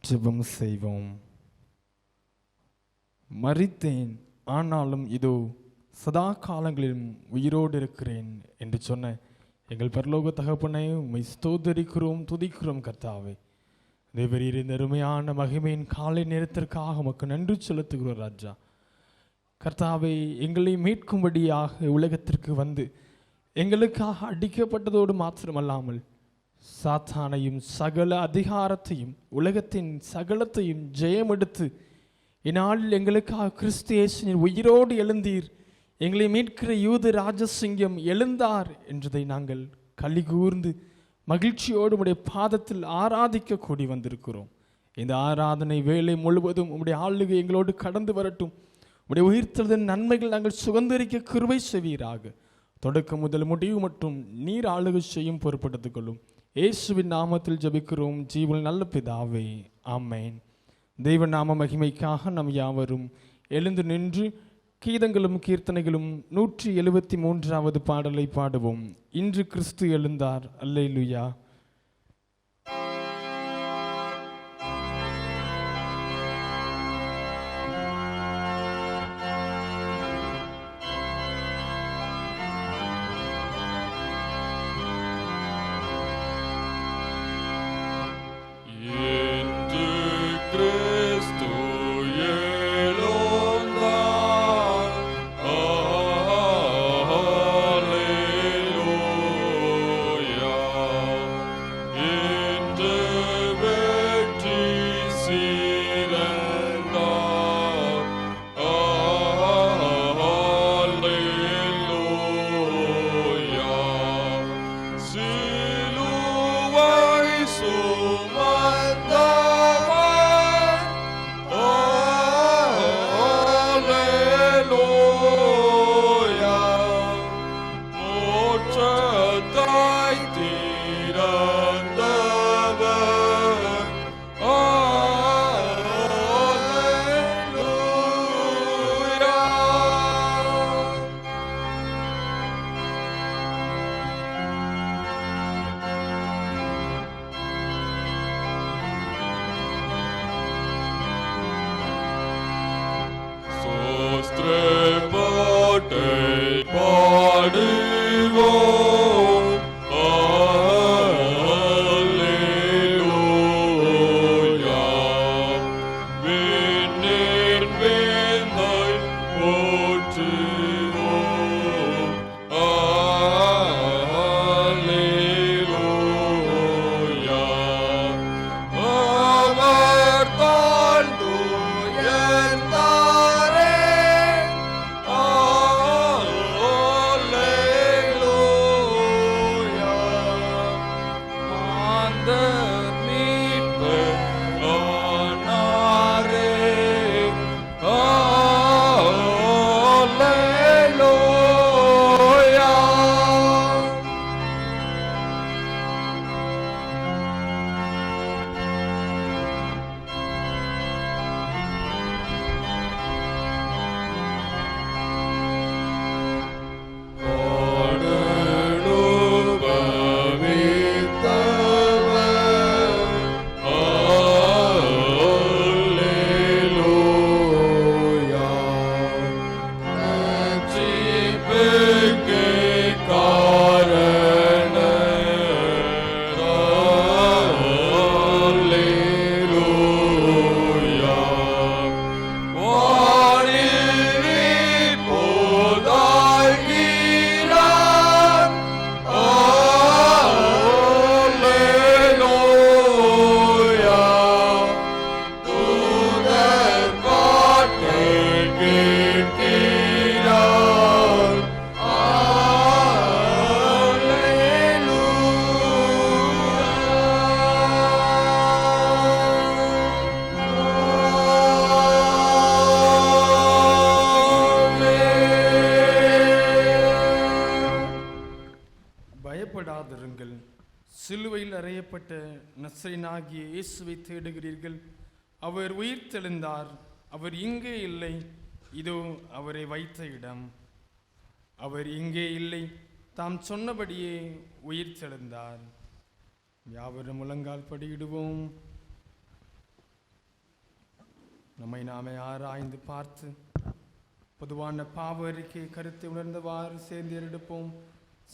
ஜெபம் செய்வோம். மரித்தேன், ஆனாலும் இதோ சதா காலங்களிலும் உயிரோடு இருக்கிறேன் என்று சொன்ன எங்கள் பரலோக தகப்பனை உம்மை ஸ்தோத்தரிக்கிறோம், துதிக்கிறோம். கர்த்தாவே, தேவரீர் இந்த அருமையான மகிமையின் காலை நேரத்திற்காக உமக்கு நன்றி செலுத்துகிறோம். ராஜா கர்த்தாவே, எங்களை மீட்கும்படியாக உலகத்திற்கு வந்து எங்களுக்காக அடிக்கப்பட்டதோடு மாத்திரமல்லாமல் சாத்தானையும் சகல அதிகாரத்தையும் உலகத்தின் சகலத்தையும் ஜெயமெடுத்து இந்நாளில் எங்களுக்காக கிறிஸ்து இயேசுவின் உயிரோடு எழுந்தீர், எங்களை மீட்கிற யூத ராஜசிங்கம் எழுந்தார் என்றதை நாங்கள் கலிகூர்ந்து மகிழ்ச்சியோடு உம்முடைய பாதத்தில் ஆராதிக்க கூடி வந்திருக்கிறோம். இந்த ஆராதனை வேலை முழுவதும் உம்முடைய ஆளுகை எங்களோடு கடந்து வரட்டும். உம்முடைய உயிர்த்தெழுதலின் நன்மைகள் நாங்கள் சுதந்திரிக்க கிருபை செய்வீராக. தொடக்கம் முதல் முடிவு மட்டும் நீர் ஆளுகை செய்யும் பொறுப்படுத்திக் கொள்ளும். இயேசுவின் நாமத்தில் ஜெபிக்கிறோம் ஜீவன் நல்ல பிதாவே, ஆமென். தெய்வ நாம மகிமைக்காக நாம் யாவரும் எழுந்து நின்று கீதங்களும் கீர்த்தனைகளும் 173வது பாடலை பாடுவோம். இன்று கிறிஸ்து எழுந்தார், அல்லேலூயா. சிலுவையில் அறையப்பட்ட நசரேயனாகிய இயேசுவை தேடுகிறீர்கள். அவர் உயிர்த்தெழுந்தார், அவர் இங்கே இல்லை, இதோ அவரை வைத்த இடம். அவர் இங்கே இல்லை, தாம் சொன்னபடியே உயிர்த்தெழுந்தார். யாவரும் முழங்கால் படியிடுவோம். நம்மை நாமே ஆராய்ந்து பார்த்து பொதுவான பாவ அறிக்கை கருத்தை உணர்ந்தவாறு சேர்ந்து எடுப்போம்.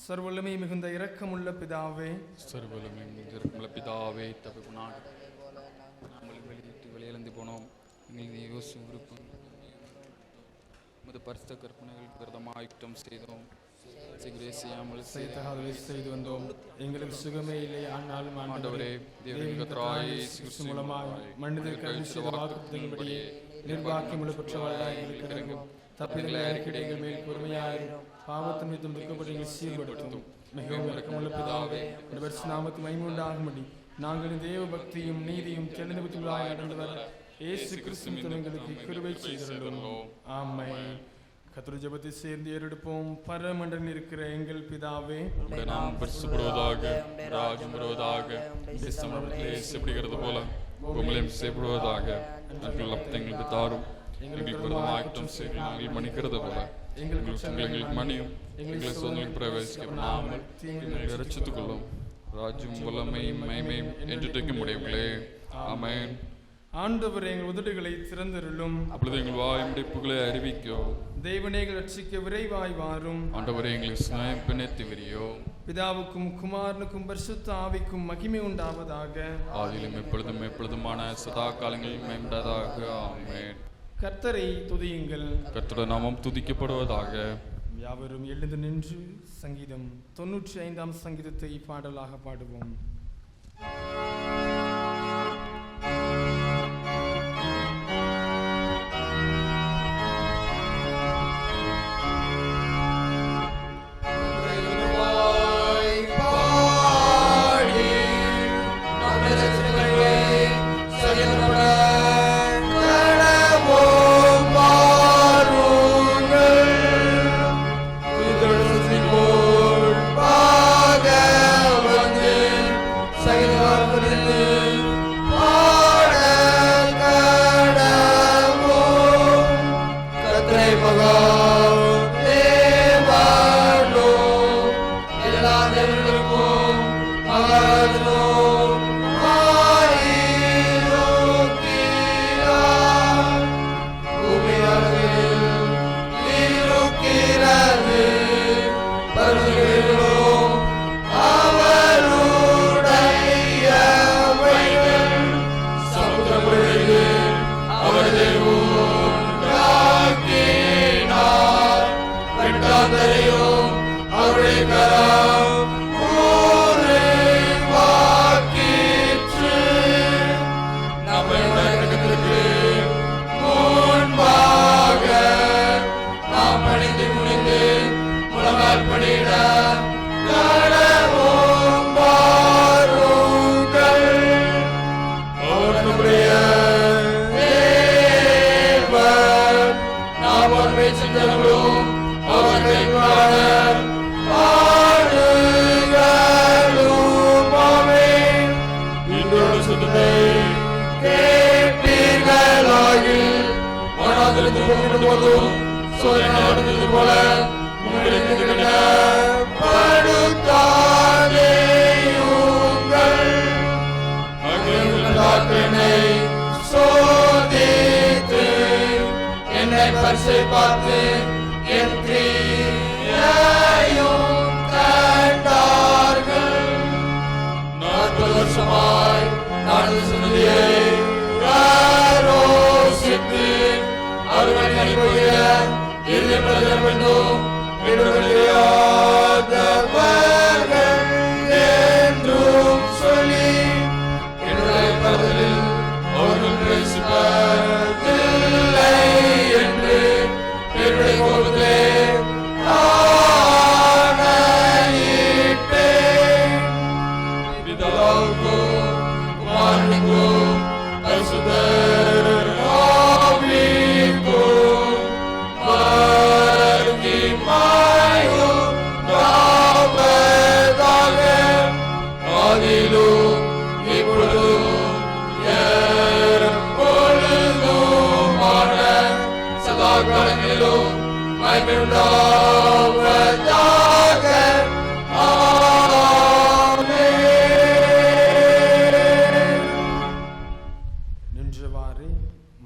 சர்வலமை மிகுந்த இரக்கமுள்ள பிதாவே, சர்வலமை மிகுந்த இரக்கமுள்ள பிதாவே, தவிப்பு நாங்கள் வெளியிட்டு வெளியிழந்து போனோம். எங்களுக்கு யோசி விருப்பம் பரிசுத்த கற்பனைகளுக்கு விரதமாக யுத்தம் செய்தோம். செய்யாமல் செய்து வந்தோம். எங்களுக்கு சுகமே இல்லை. ஆனாலும் ஆண்டவரே, மூலமாக மனிதர்களுக்கு வாக்குறுதியின்படி நிர்வாகியமுள்ள குற்றவாளிகளாக எங்களுக்கு தப்பிதங்களை அறிக்கை எங்கள் மேல் பொறுமையாயிரும். பாவத்தின் மீதும் துக்கப்பட்டு எங்கள் சீர்படுத்தும். மிகவும் இரக்கமுள்ள பிதாவே, நாமத்து மைமுண்டாகும்படி நாங்கள் தேவ பக்தியும் நீதியும் தெளிந்த புத்திகளாக நடந்து வர இயேசு கிறிஸ்து எங்களுக்கு கிருபை செய்திருக்கிறோம். ஆமென். கர்த்தருடைய ஜெபத்தை சேர்ந்து ஏறெடுப்போம். பரமண்டலில் இருக்கிற எங்கள் பிதாவே, உம்முடைய நாமம் பரிசுத்தப்படுவதாக, ராஜ்யம் வருவதாக, செய்யப்படுகிறது போல உங்களையும் செய்யப்படுவதாக. எங்களுக்கு தாரும். எங்களுக்கு விரோதமாயிட்டம் செய்து நாங்கள் மன்னிக்கிறது போல எங்களுக்கு மன்னியும். எங்களை சோதனையில் பிரவேசிக்கப்படாமல் எங்களை ரட்சித்துக் கொள்ளும். ராஜ்யம் வல்லமை மகிமையும் என்றைக்கும் உடையவர்களே. ஆமென். ஆண்டவர் எங்கள் உதடுகளை திறந்தருளும். அப்பொழுது எங்கள் வாய் முடிப்புகளை அறிவிக்கும். தேவனேகள் ரட்சிக்க விரைவாய் வாரும். ஆண்டவரே, எங்களை பிணைத்து விரியோ. பிதாவுக்கும் குமாரனுக்கும் பரிசுத்த ஆவிக்கும் மகிமை உண்டாவதாக. ஆதியிலும் எப்பொழுதும் எப்பொழுதுமான சதா காலங்களில் மேம்பட்டதாக. ஆமென். கர்த்தரை துதியுங்கள். கர்த்தருடைய நாமம் துதிக்கப்படுவதாக. யாவரும் எழுந்து நின்று சங்கீதம் 95 சங்கீதத்தை பாடலாக பாடுவோம்.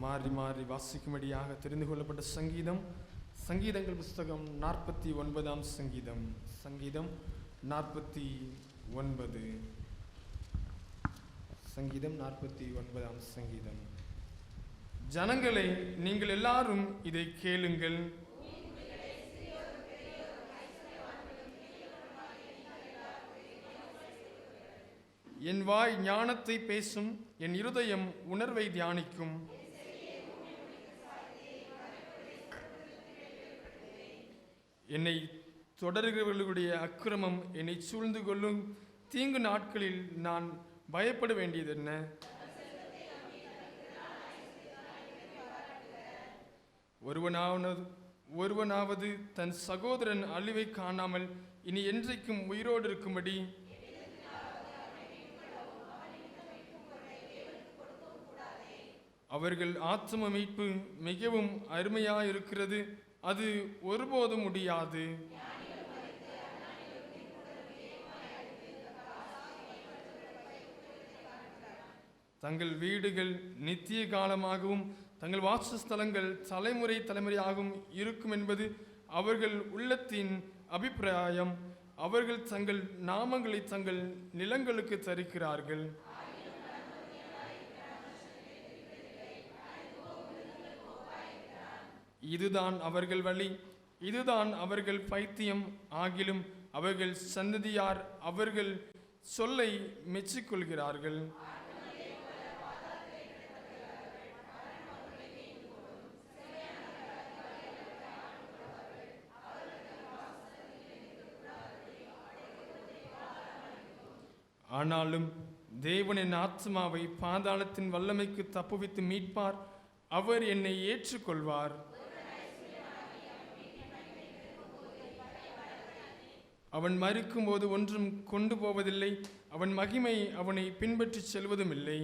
மாறி மாறி வாசிக்கும்படியாக தெரிந்து கொள்ளப்பட்ட சங்கீதம் சங்கீதங்கள் புஸ்தகம் 49ஆம் சங்கீதம். சங்கீதம் 49. சங்கீதம் 49ஆம் சங்கீதம். ஜனங்களே, நீங்கள் எல்லாரும் இதை கேளுங்கள். என் வாய் ஞானத்தை பேசும், என் இருதயம் உணர்வை தியானிக்கும். என்னை தொடர்கிறவர்களுடைய அக்கிரமம் என்னை சூழ்ந்து கொள்ளும். தீங்கு நாட்களில் நான் பயப்பட வேண்டியது என்ன? ஒருவனாவது தன் சகோதரன் அழிவை காணாமல் இனி என்றைக்கும் உயிரோடு இருக்கும்படி அவர்கள் ஆத்தும மீட்பு மிகவும் அருமையாயிருக்கிறது, அது ஒருபோதும் முடியாது. தங்கள் வீடுகள் நித்திய காலமாகவும் தங்கள் வாசஸ்தலங்கள் தலைமுறை தலைமுறையாகவும் இருக்கும் என்பது அவர்கள் உள்ளத்தின் அபிப்பிராயம். அவர்கள் தங்கள் நாமங்களை தங்கள் நிலங்களுக்கு தரிக்கிறார்கள். இதுதான் அவர்கள் வழி, இதுதான் அவர்கள் பைத்தியம். ஆகிலும் அவர்கள் சந்ததியார் அவர்கள் சொல்லை மெச்சிக்கொள்கிறார்கள். ஆனாலும் தேவன் என் ஆத்மாவை பாதாளத்தின் வல்லமைக்கு தப்புவித்து மீட்பார். அவர் என்னை ஏற்றுக்கொள்வார். அவன் மரிக்கும் போது ஒன்றும் கொண்டு போவதில்லை, அவன் மகிமை அவனை பின்பற்றி செல்வதும் இல்லை.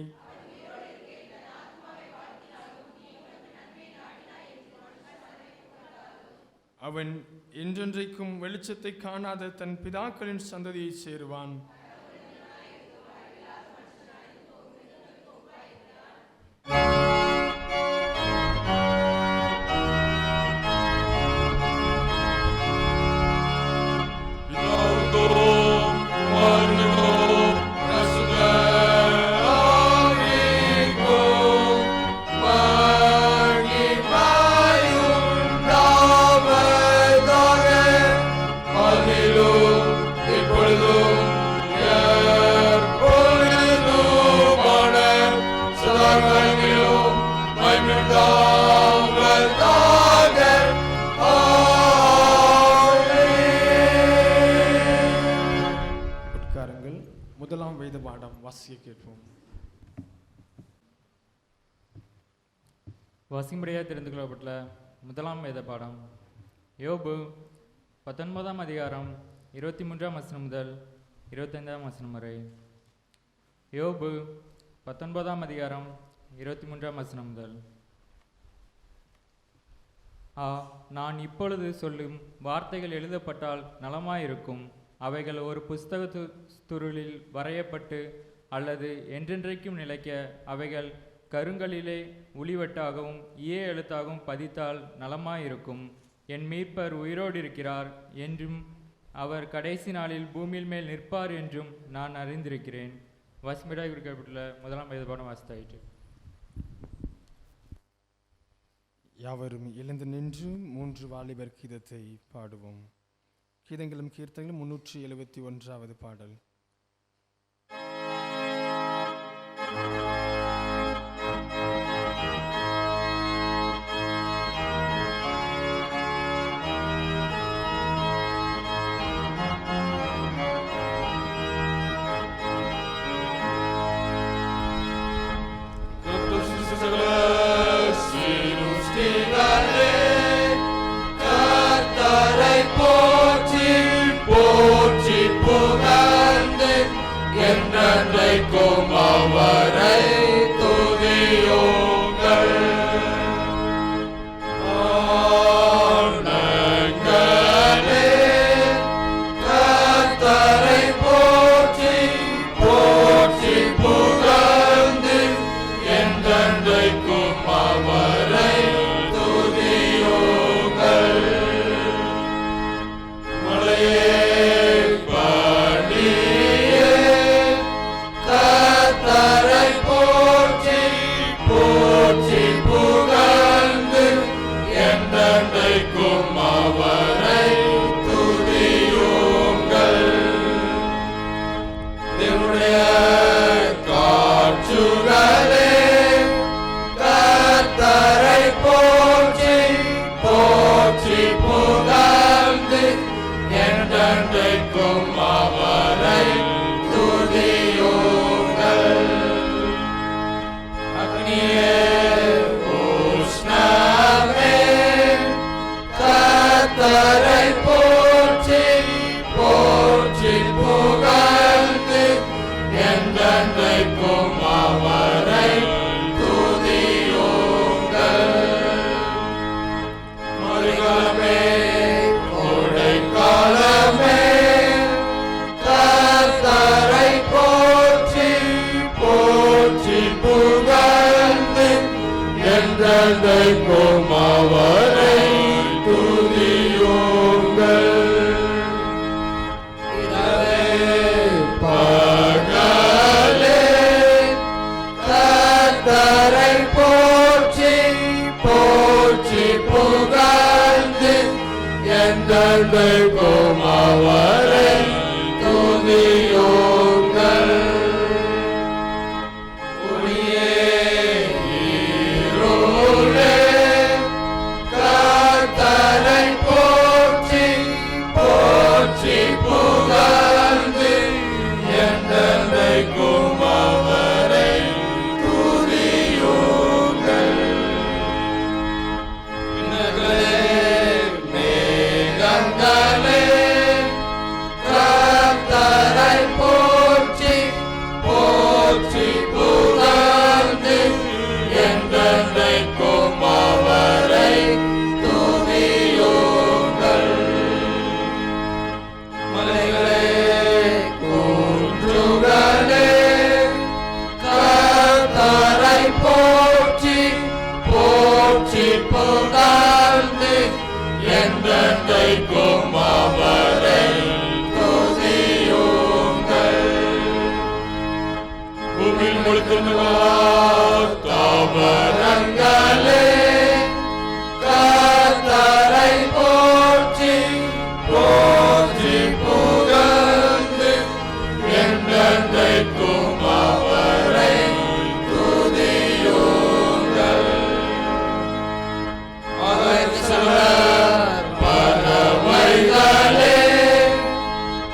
அவன் என்றென்றைக்கும் வெளிச்சத்தை காணாத தன் பிதாக்களின் சந்ததியை சேருவான். முதலாம் வேத பாடம் வாசிக்க கேட்போம். வாசிக்கும்படியாக தெரிந்து கொள்ளப்பட்ட முதலாம் வேத பாடம் யோபு 19ஆம் அதிகாரம் 23ஆம் வசனம் முதல் 25ஆம் வசனம் வரை. யோபு 19ஆம் அதிகாரம் 23ஆம் வசனம் முதல். நான் இப்பொழுது சொல்லும் வார்த்தைகள் எழுதப்பட்டால் நலமாயிருக்கும். அவைகள் ஒரு புஸ்தகத்துருளில் வரையப்பட்டு அல்லது என்றென்றைக்கும் நிலைக்க அவைகள் கருங்கலிலே உளிவட்டாகவும் எழுத்தாகவும் பதித்தால் நலமாயிருக்கும். என் மீட்பர் உயிரோடு இருக்கிறார் என்றும் அவர் கடைசி நாளில் பூமியில் மேல் நிற்பார் என்றும் நான் அறிந்திருக்கிறேன். வாசிப்படாக இருக்கப்பட்டுள்ள முதலாம் வேத பாடம் வாசித்தாயிற்று. யாவரும் எழுந்து நின்று 3 வாலிபர் கீதத்தை பாடுவோம். கீதங்களும் கீர்த்தங்களும் 371வது பாடல். அவரை துதியுங்கள். ஆனங்களே கர்த்தரை போற்றி போற்றி புகழ்ந்து என்றென்றைக்கும் இனிய உஷ்ணமே கர்த்தரை போற்றி போற்றி புகழ்ந்து என்றென்றைக்கும் அவரை துதியுங்கள். மறுகாலமே கோடைக்காலமே கர்த்தரை போற்றி போற்றி புகழ்ந்து என்றென்றைக்கும் அவரை துதியுங்கள். இரவே பகலே கர்த்தரை போற்றி போற்றி புகழ்ந்து என்றென்றைக்கும் அவரை துதியுங்கள். ஒளியே இருளே கர்த்தரை போற்றி போற்றி புகழ்ந்து என்றென்றைக்கும் அவரை துதியுங்கள். விண்ணகளே மேகங்களே கர்த்தரை போற்றி போற்றி புகழ்ந்து என்றென்றைக்கும் அவரை துதியுங்கள். மலைகளே குன்றுகளே கர்த்தரை போற்றி போற்றி புகழ்ந்து என்றென்றைக்கும் அவரை துதியுங்கள். பூமியில் முழுக்கின்றவர் தாவரங்களே கர்த்தரை போற்றி போற்றி புகழ்ந்து என்றென்றைக்கும் அவரை துதியுங்கள். பறவைகளே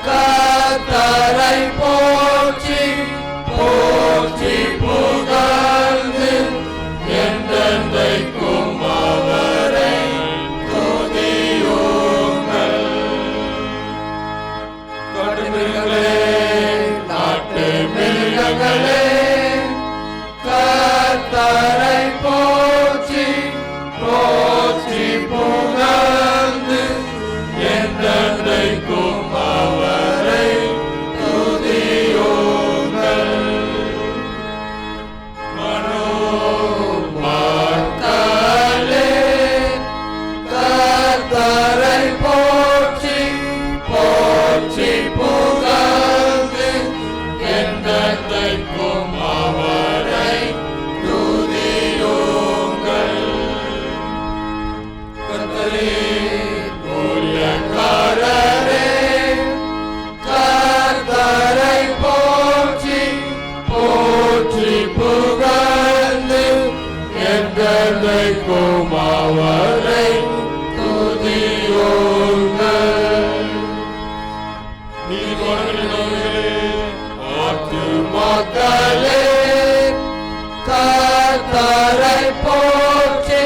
கர்த்தரை போற்றி போற்றி புகழ்ந்து என்றென்றைக்கும் அவரை துதியுங்கள். காட்டு மிருகங்களே நாட்டு மிருகங்களே கர்த்தரை போற்றி போற்றி புகழ்ந்து என்றென்றைக்கும் அவரை துதியுங்கள். மனோமக்களே கர்த்தரை போற்றி போற்றி புகழ்ந்து என்றென்றைக்கும் அவரை துதியுங்கள். கர்த்தரே ஊழியக்காரரே கர்த்தரை போற்றி போற்றி புகழ்ந்து என்றென்றைக்கும் அவரை துதியுங்கள். நீதிமான்களே ஆத்துமாக்களே கர்த்தரை போற்றி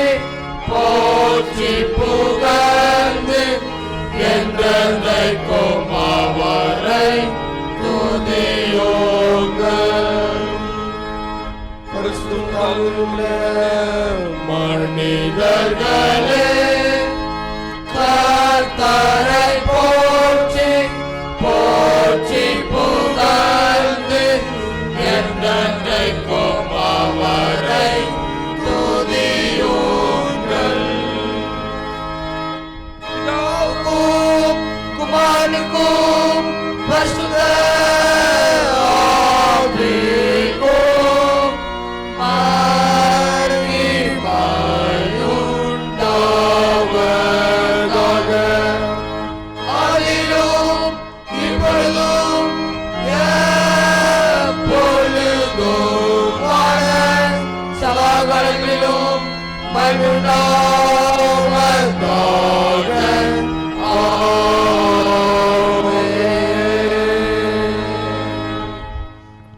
போற்றி புகழ்ந்து என்றென்றைக்கும் அவரை துதியுங்கள். பரிசுத்தமுள்ள மனிதர்களே கர்த்தரை போற்றி போற்றி புகழ்ந்து என்றென்றைக்கும் அவரை துதியுங்கள். பிதாவுக்கும் குமாரனுக்கும் பரிசுத்த ஆவிக்கும் மகிமையுண்டாவதாக. ஆதியிலும் இப்பொழுதும் எப்பொழுதுமான சதாகாலங்களிலும் மகிமையுண்டாவதாக.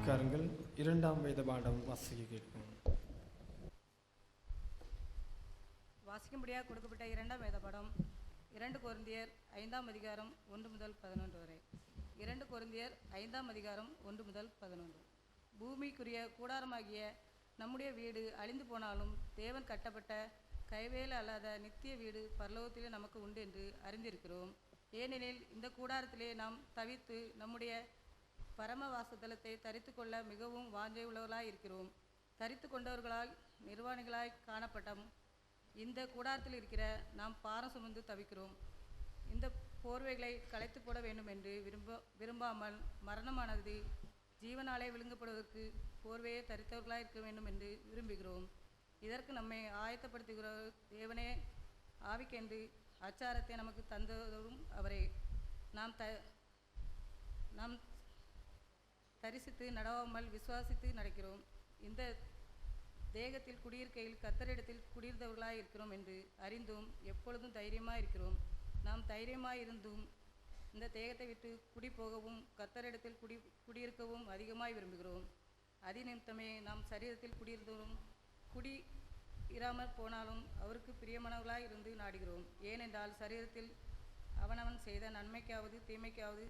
காரங்கள் 2ஆம் வேத பாடம் வாசிக்க கேட்போம். வாசிக்கும்படியாக கொடுக்கப்பட்ட 2ஆம் வேத பாடம் 2 கொரிந்தியர் 5ஆம் அதிகாரம் 1 முதல் 11 வரை. 2 கொரிந்தியர் 5ஆம் அதிகாரம் 1 முதல் 11. பூமிக்குரிய கூடாரமாகிய நம்முடைய வீடு அழிந்து போனாலும் தேவன் கட்டப்பட்ட கைவேலை அல்லாத நித்திய வீடு பரலோகத்திலே நமக்கு உண்டு என்று அறிந்திருக்கிறோம். ஏனெனில் இந்த கூடாரத்திலே நாம் தவித்து நம்முடைய பரம வாசத்தலத்தை தரித்து கொள்ள மிகவும் வாஞ்சை உள்ளவர்களாய் இருக்கிறோம். தரித்து கொண்டவர்களால் நிர்வாணிகளாய் காணப்பட்ட இந்த கூடாரத்தில் இருக்கிற நாம் பாரம் சுமந்து தவிக்கிறோம். இந்த போர்வைகளை களைத்து போட வேண்டும் என்று விரும்பாமல் மரணமானது ஜீவனாலே விழுங்கப்படுவதற்கு போர்வையை தரித்தவர்களாக இருக்க வேண்டும் என்று விரும்புகிறோம். இதற்கு நம்மை ஆயத்தப்படுத்துகிற தேவனே ஆவிக்கென்று அச்சாரத்தை நமக்கு தந்ததும் அவரே. நாம் தரிசித்து நடவாமல் விசுவாசித்து நடக்கிறோம். இந்த தேகத்தில் குடியிருக்கையில் கர்த்தரிடத்தில் குடியிருந்தவர்களாக இருக்கிறோம் என்று அறிந்தும் எப்பொழுதும் தைரியமாக இருக்கிறோம். நாம் தைரியமாக இருந்தும் இந்த தேகத்தை விட்டு குடி போகவும் கர்த்தரிடத்தில் குடியிருக்கவும் அதிகமாய் விரும்புகிறோம். அதிநிமித்தமே நாம் சரீரத்தில் குடியிருந்தோம் குடி இராமல் போனாலும் அவருக்கு பிரியமானவர்களாக இருந்து நாடுகிறோம். ஏனென்றால் சரீரத்தில் அவனவன் செய்த நன்மைக்காவது தீமைக்காவது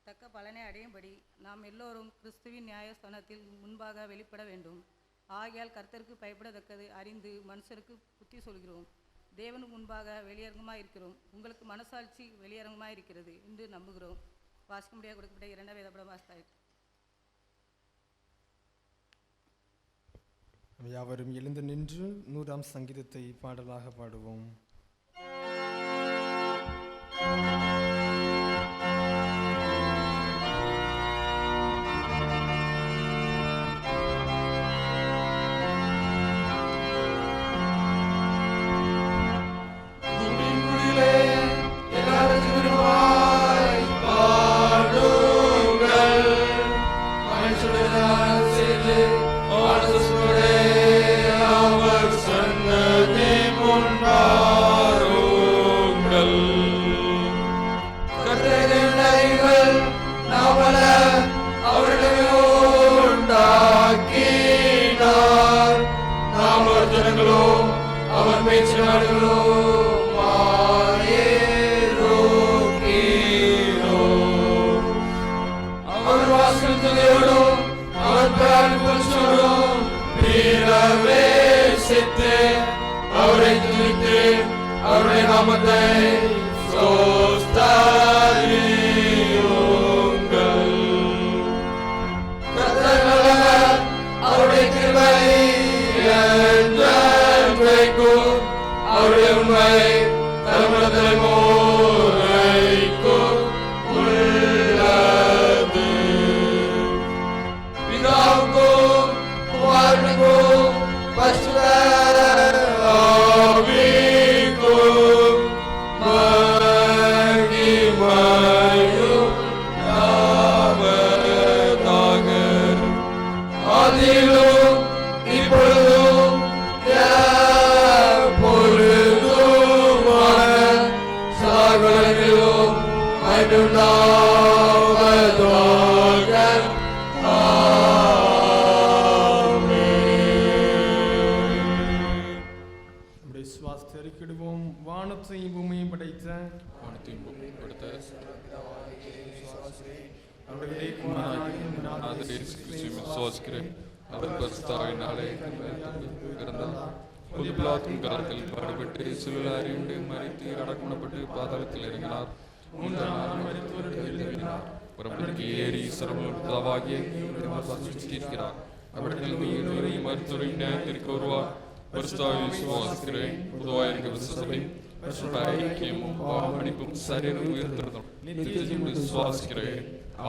தக்க பலனை அடையும்படி நாம் எல்லோரும் கிறிஸ்துவின் நியாயஸ்தானத்தில் முன்பாக வெளிப்பட வேண்டும். ஆகையால் கர்த்தருக்கு பயப்படத்தக்கது அறிந்து மனுஷருக்கு புத்தி சொல்கிறோம். தேவனுக்கு முன்பாக வெளியரங்கமாக இருக்கிறோம். உங்களுக்கு மனசாட்சி வெளியரங்கமாக இருக்கிறது என்று நம்புகிறோம். வாசிக்க முடியாது கொடுக்கப்பட்ட 2ஆம் வேத பாடம் வாசித்தாயிற்று. யாவரும் எழுந்து நின்று 100ஆம் சங்கீதத்தை பாடலாக பாடுவோம். அவரை துதித்து அவருடைய நாமத்தை ஸ்தோத்திரியுங்கள். கர்த்தர் நல்லவர், அவருடைய கிருபை என்றென்றைக்கும், அவருடைய உண்மை தலைமுறை தலைமுறைக்கும் உள்ளது. பிதாவுக்கும் குமாரனுக்கும் பரிசுத்த ஆவிக்கும் மகிமையும் யாவதாக ஆதியிலும் இப்பொழுதும் எப்பொழுதுமான சகலங்களிலும் மகிமையுண்டாவதாக. அறிக்கிடுவோம். வானத்தையும் பூமியையும் படைத்த பாடுபட்டு சிலுவையில் அறையுண்டு மரித்து அடக்கணப்பட்டு பாதாளத்தில் இறங்கினார். 3ஆம் நாள் மரித்தோரிடம் எழுந்தினார். புறப்படிக்கு ஏறி சர்வபிதாவாகிய இருக்கிறார். அவர்கள் மீண்டும் மருத்துவரையும் நியாயத்திற்கு வருவார். பரிசுத்தாவியை விசுவாசிக்கிறேன். பொதுவாக இருக்க விசுவாசத்தை ஐக்கியமும் பாவமன்னிப்பும் சரீரம் உயர்த்துறதும் நித்தியத்தையும் விசுவாசிக்கிறேன்.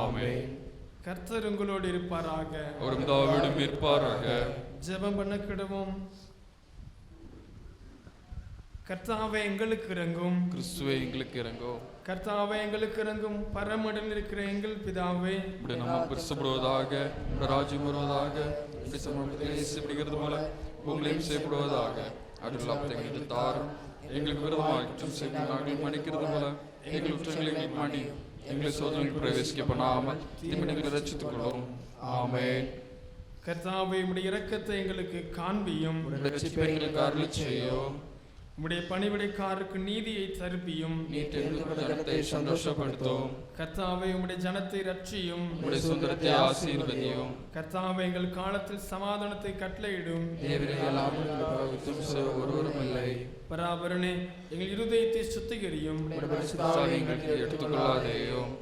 ஆமென். கர்த்தர் உங்களோடு இருப்பாராக. ஒரு பிதாவோடும் இருப்பாராக. ஜெபம் பண்ண கிடவும். கர்த்தாவே எங்களுக்கு இறங்கும். கிறிஸ்துவே எங்களுக்கு இறங்கும். கர்த்தாவே எங்களுக்கு இறங்கும். பரமடலில் இருக்கிற எங்கள் பிதாவே, இப்படி நம்ம பரிசுப்படுவதாக, ராஜ்யம் வருவதாக, இப்படி சமூகத்தில் செய்யப்படுகிறது போல உங்களையும் செய்யப்படுவதாக. அருளாப்பத்தை எங்களுக்கு தாரும். எங்களுக்கு விரோதமாக குற்றம் செய்யும் நாங்கள் மன்னிக்கிறது போல எங்கள் குற்றங்களை எங்களுக்கு மன்னி எங்களை சோதனையில் பிரவேசிக்க பண்ணாமல் தீமைகளை ரட்சித்துக் கொள்ளும். ஆமென். கர்த்தாவே உம்முடைய இரக்கத்தை எங்களுக்கு காண்பியும். ரட்சிப்பை எங்களுக்கு அருளி செய்யும். உம்முடைய பணிவிடைக்காரருக்கு நீதியை தருப்பியும் நீட்டெழுந்த ஜனத்தை சந்தோஷப்படுத்தும். கர்த்தாவே உம்முடைய ஜனத்தை ரட்சியும். உம்முடைய சுதந்திரத்தை ஆசீர்வதியும். கர்த்தாவே எங்கள் காலத்தில் சமாதானத்தை கட்டளையிடும். தேவரே எல்லாமும் பிரபுத்துவம் செய்ய ஒருவரும் இல்லை. பராபரனே எங்கள் இருதயத்தை சுத்திகரியும். உம்முடைய பரிசுத்த ஆவியை எங்களுக்கு எடுத்துக்கொள்ளாதேயும்.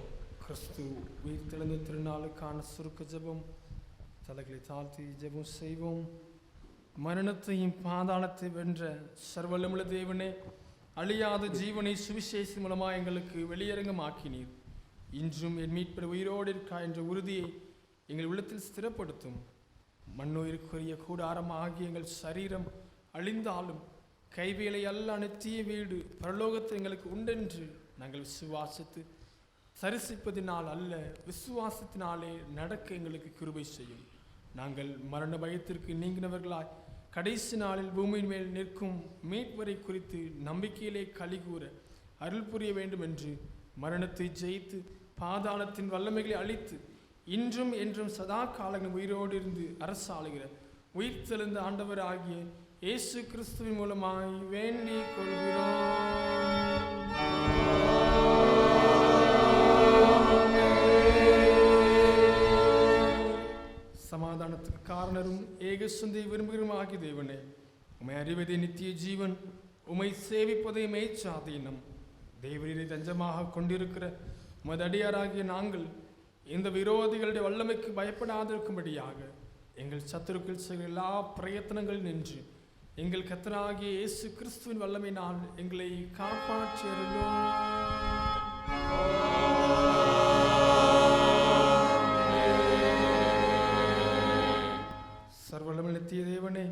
கிறிஸ்து உயிர் தெழுந்த திருநாளுக்கான சுருக்க ஜெபம். தலைகளை தாழ்த்தி ஜெபம் செய்வோம். மரணத்தையும் பாதாளத்தை வென்ற சர்வவல்லமுள்ள தேவனே, அழியாத ஜீவனை சுவிசேஷம் மூலமாக எங்களுக்கு வெளியரங்கமாக்கினீர். இன்றும் என் மீட்பர் உயிரோடு இருக்கா என்ற உறுதியை எங்கள் உள்ளத்தில் ஸ்திரப்படுத்தும். மண்ணுயிருக்குரிய கூடாரமாகிய எங்கள் சரீரம் அழிந்தாலும் கைவேலை அல்ல நித்திய வீடு பரலோகத்தில் எங்களுக்கு உண்டென்று நாங்கள் விசுவாசித்து தரிசிப்பதினால் அல்ல, விசுவாசத்தினாலே நடக்க எங்களுக்கு கிருபை செய்யும். நாங்கள் மரண பயத்திற்கு நீங்கினவர்களாய் கடைசி நாளில் பூமியின் மேல் நிற்கும் மீட்பரை குறித்து நம்பிக்கையிலே கலிகூற அருள் புரிய வேண்டும் என்று மரணத்தை ஜெயித்து பாதாளத்தின் வல்லமைகளை அழித்து இன்றும் என்றும் சதா காலங்கள் உயிரோடு இருந்து அரசாளுகிற உயிர் தெழுந்த ஆண்டவர் ஆகிய இயேசு கிறிஸ்துவின் மூலமாய் வேண்டிக் கொள்கிறோம். சமாதானத்துக்கு காரணரும் ஏக சுந்தை விரும்புகிறோம் ஆகிய தேவனே, உம்மை அறிவதே நித்திய ஜீவன், உம்மை சேவிப்பதே மேய்ச்சாதீனம். தேவரீரை தஞ்சமாக கொண்டிருக்கிற உமது அடியாராகிய நாங்கள் இந்த விரோதிகளுடைய வல்லமைக்கு பயப்படாதிருக்கும்படியாக எங்கள் சத்துருக்கள் செய்கிற எல்லா பிரயத்தனங்கள் நின்று எங்கள் கர்த்தராகிய இயேசு கிறிஸ்துவின் வல்லமையினால் எங்களை காப்பாற்றியருளும். சர்வவல்லமையுள்ள நித்திய தேவனே,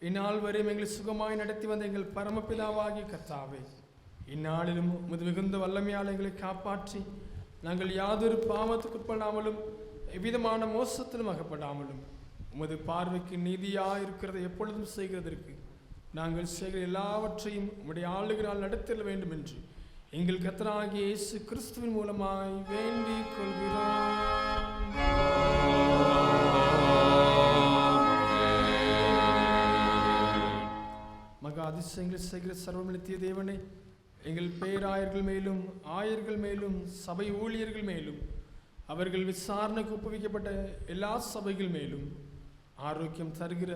இந்நாள் வரையும் எங்களை சுகமாய் நடத்தி வந்த எங்கள் பரமபிதாவாகிய கர்த்தாவே, இந்நாளிலும் உமது மிகுந்த வல்லமையால் எங்களை காப்பாற்றி நாங்கள் யாதொரு பாவத்துக்குட்படாமலும் எவ்விதமான மோசத்திலும் அகப்படாமலும் உமது பார்வைக்கு நீதியாக இருக்கிறதை எப்பொழுதும் செய்கிறதற்கு நாங்கள் செய்கிற எல்லாவற்றையும் உம்முடைய ஆளுகிறால் நடத்திட வேண்டும் என்று எங்கள் கர்த்தராகிய இயேசு கிறிஸ்துவின் மூலமாய் வேண்டிக் கொள்கிறோம். மகா அதிசயங்களை செய்கிற சர்வநித்திய தேவனே, எங்கள் பேராயர்கள் மேலும் ஆயர்கள் மேலும் சபை ஊழியர்கள் மேலும் அவர்கள் விசாரணைக்கு ஒப்புவிக்கப்பட்ட எல்லா சபைகள் மேலும் ஆரோக்கியம் தருகிற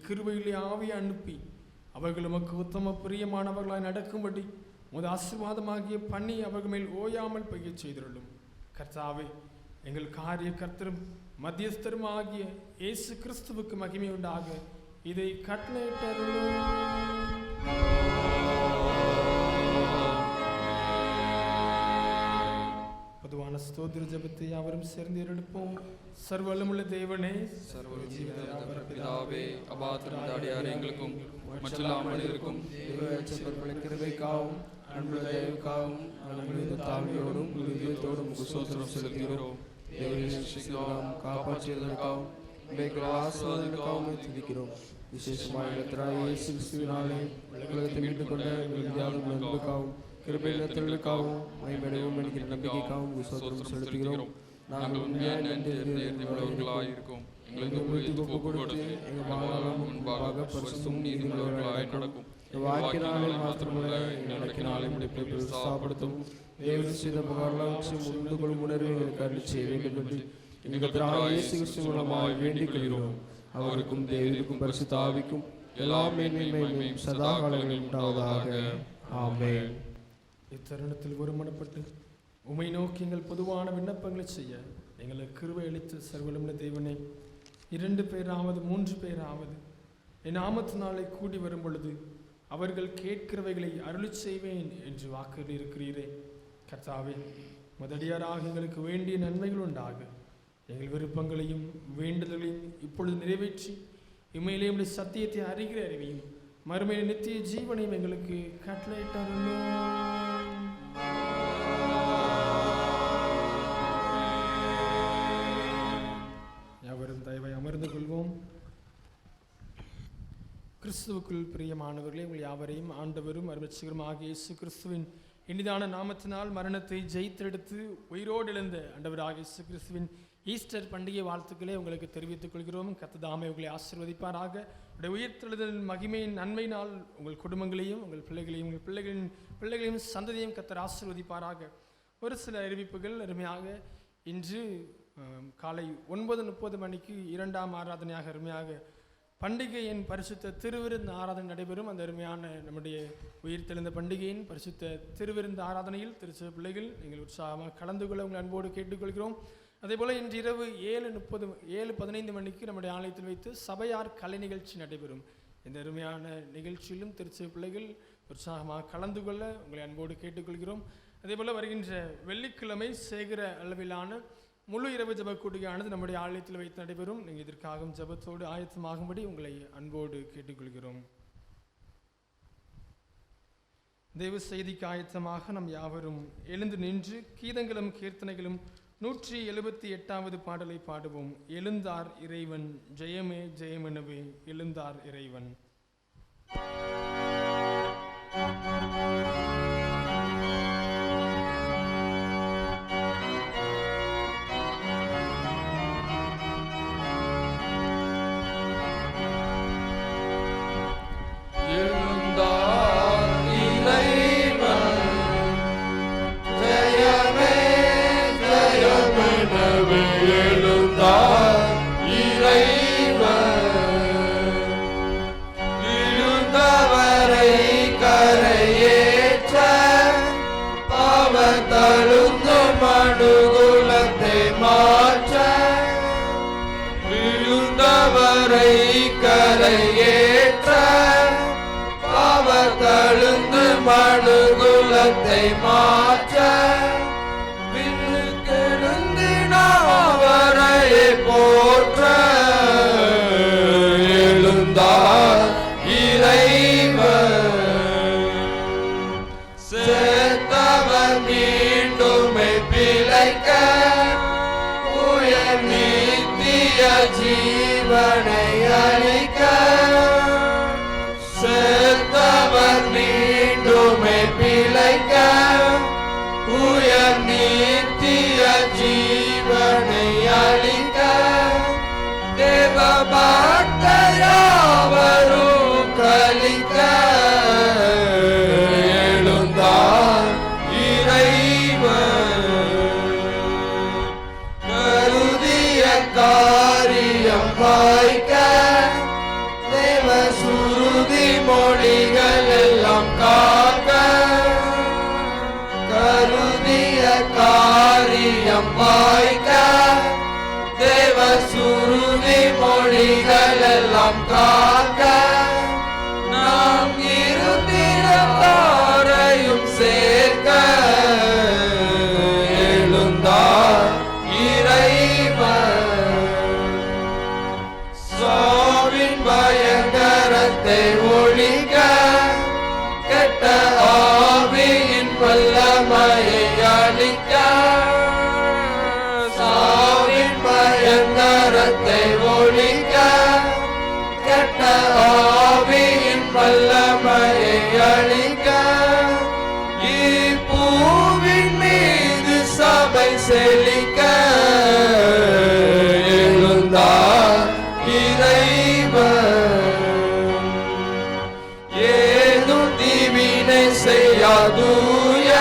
கிருபைகளை ஆவியை அனுப்பி அவர்கள் உமக்கு உத்தம பிரியமானவர்களாய் நடக்கும்படி உமது ஆசீர்வாதமாகிய பண்ணி அவர்கள் மேல் ஓயாமல் பெய்ய செய்திருளும். கர்த்தாவே, எங்கள் காரிய கர்த்தரும் மத்தியஸ்தரும் ஆகிய இயேசு கிறிஸ்துவுக்கு மகிமை உண்டாக இதை கட்டளையிட்டருளும். பொதுவான ஸ்தோத்திர ஜெபத்தை யாவரும் சேர்ந்து எடுப்போம். சர்வவல்லமுள்ள தேவனே, பிதாவே, அபாத்திரம் அடியார் எங்களுக்கும் மற்றெல்லா மனிதருக்கும் கிருபைக்காகவும் அன்புள்ள தயவுக்காகவும் நாங்கள் தாழ்மையோடும் உறுதியத்தோடும் சோத்திரம் செலுத்துகிறோம். காப்பாற்றியதற்காகவும் ஆசிர்வாதங்களுக்காகவும் துதிக்கிறோம். விசேஷமாக இயேசு கிறிஸ்துவினாலே உலகத்தை மீட்டுக் கொண்ட இந்தியாவின் அன்புக்காகவும் கிருபையினத்திற்காகவும் மகிமையடைவோம் என்கிற நம்பிக்கைக்காகவும் சோத்திரம் செலுத்துகிறோம். நாங்கள் உண்மையாக நன்றியுள்ளவர்களாயிருக்கோம். எங்களுக்கு ஒப்பு கொடுத்து எங்கள் வாழ்நாள் முன்பாக பரிசுத்தமும் நீதியுள்ளவர்களாய் நடக்கும். வாக்கினாலே மாத்திரமல்ல, நடக்கினாலே முடிப்பை பிரசாப்படுத்தும். தேவன் செய்த வரலாற்றை முன்பு கொள்ளும் உணர்வை எங்களுக்கு அருள் செய்ய வேண்டும் என்று எங்கள் இயேசு கிறிஸ்து மூலமாக வேண்டிக் கொள்கிறோம். அவருக்கும் தேவனுக்கும் பரிசுத்த ஆவிக்கும் எல்லா மேன்மையும் சதா காலங்களில் உண்டாவதாக. ஆமென். இத்தருணத்தில் ஒருமனப்பட்டு உமை நோக்கி எங்கள் பொதுவான விண்ணப்பங்களை செய்ய எங்களுக்கு கிருபை அளித்து சர்வவல்லமுள்ள தேவனே, 2 பேராவது 3 பேராவது என் நாமத்தினாலே கூடி வரும் பொழுது அவர்கள் கேட்கிறவைகளை அருளிச் செய்வேன் என்று வாக்கு இருக்கிறீரே. கர்த்தாவே, மதடியாராக எங்களுக்கு வேண்டிய நன்மைகள் உண்டாக எங்கள் விருப்பங்களையும் வேண்டுதல்களையும் இப்பொழுது நிறைவேற்றி இம்மையிலே உடைய சத்தியத்தை அறிகிற அறிவையும் மறுமையில நித்திய ஜீவனையும் எங்களுக்கு கட்டளையிட்டருளும். யாவரும் தயவை அமர்ந்து கொள்வோம். கிறிஸ்துவுக்குள் பிரியமானவர்களே, உங்கள் யாவரையும் ஆண்டவரும் அருட்சகரும் ஆகிய இயேசு கிறிஸ்துவின் இனிதான நாமத்தினால் மரணத்தை ஜெயித்தெடுத்து உயிரோடு எழுந்த ஆண்டவராகிய இயேசு கிறிஸ்துவின் ஈஸ்டர் பண்டிகை வாழ்த்துக்களை உங்களுக்கு தெரிவித்துக் கொள்கிறோம். கர்த்தர் தாமே உங்களை ஆசீர்வதிப்பாராக. உடைய உயிர்த்தெழுதலின் மகிமையின் நன்மையினால் உங்கள் குடும்பங்களையும் உங்கள் பிள்ளைகளையும் உங்கள் பிள்ளைகளையும் சந்ததியையும் கர்த்தர் ஆசீர்வதிப்பாராக. ஒரு சில அறிவிப்புகள் அருமையாக இன்று காலை 9:30 மணிக்கு 2ஆம் ஆராதனையாக அருமையாக பண்டிகையின் பரிசுத்த திருவிருந்து ஆராதனை நடைபெறும். அந்த அருமையான நம்முடைய உயிர்த்தெழுந்த பண்டிகையின் பரிசுத்த திருவிருந்து ஆராதனையில் திருச்சபை பிள்ளைகள் நீங்கள் உற்சாகமாக கலந்து கொள்ள உங்கள் அன்போடு கேட்டுக்கொள்கிறோம். அதேபோல் இன்று இரவு 7:15 மணிக்கு நம்முடைய ஆலயத்தில் வைத்து சபையார் கலை நிகழ்ச்சி நடைபெறும். இந்த அருமையான நிகழ்ச்சியிலும் திருச்சபை பிள்ளைகள் உற்சாகமாக கலந்து கொள்ள உங்களை அன்போடு கேட்டுக்கொள்கிறோம். அதேபோல் வருகின்ற வெள்ளிக்கிழமை சேகர அளவிலான முழு இரவு ஜபக்கூடுகையானது நம்முடைய ஆலயத்தில் வைத்து நடைபெறும். நீங்கள் இதற்காக ஜபத்தோடு ஆயத்தமாகும்படி உங்களை அன்போடு கேட்டுக்கொள்கிறோம். தேவ செய்திக்கு ஆயத்தமாக நம் யாவரும் எழுந்து நின்று கீதங்களும் கீர்த்தனைகளும் 178வது பாடலை பாடுவோம். எழுந்தார் இறைவன் ஜெயமே ஜெயமெனவே எழுந்தார் இறைவன். மனுகுலத்தை மாற்ற அவரை போற்ற எழுந்தார் இறைவன். செத்தவர் மீண்டுமே பிழைக்க உயர் நித்திய ஜீவனை அளிக்க செத்தவர் மீண்டுமே பிழைக்க உயர் நித்திய ஜீவனை அளிக்க தேவ பக்தராவரும் கலிக்க எழுந்தார் இறைவன். கருதிய காரியம் வாய்க்க தேவ சுருதி மொழிகள் எல்லாம் காக்க கருதிய காரியம் வாய்க்க தேவ சுருதி மொழிகள் எல்லாம் காக்க நாம் இருந்திரத்தாரையும் சேர்க்க எழுந்தார் இறைவன். சாவின் பயங்கரத்தை ஒழிக்க கெட்ட ஆவியின் வல்லமையை அழிக்க சாவின் பயங்கரத்தை ஒழிக்க கெட்ட ஆவியின் வல்லமையை அழிக்க இப்பூவின் மீது சபை செழிக்க எழுந்தார் இறைவன். ஏதும் தீவினை செய்யாதூய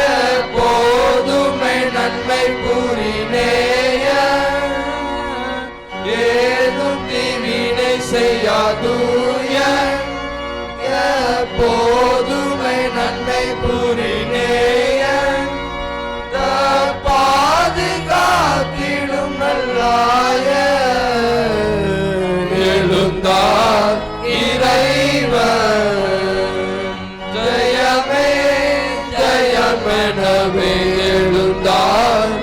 எப்போதுமே நன்மை புரிநேய ஏதும் தீவினை செய்யாதூய எப்போதுமே நன்மை புரிநேய பாதுகாத்திடும் நல்லாய எழுந்தார் இறைவன். ஜெயமே ஜெயமெனவே எழுந்தார்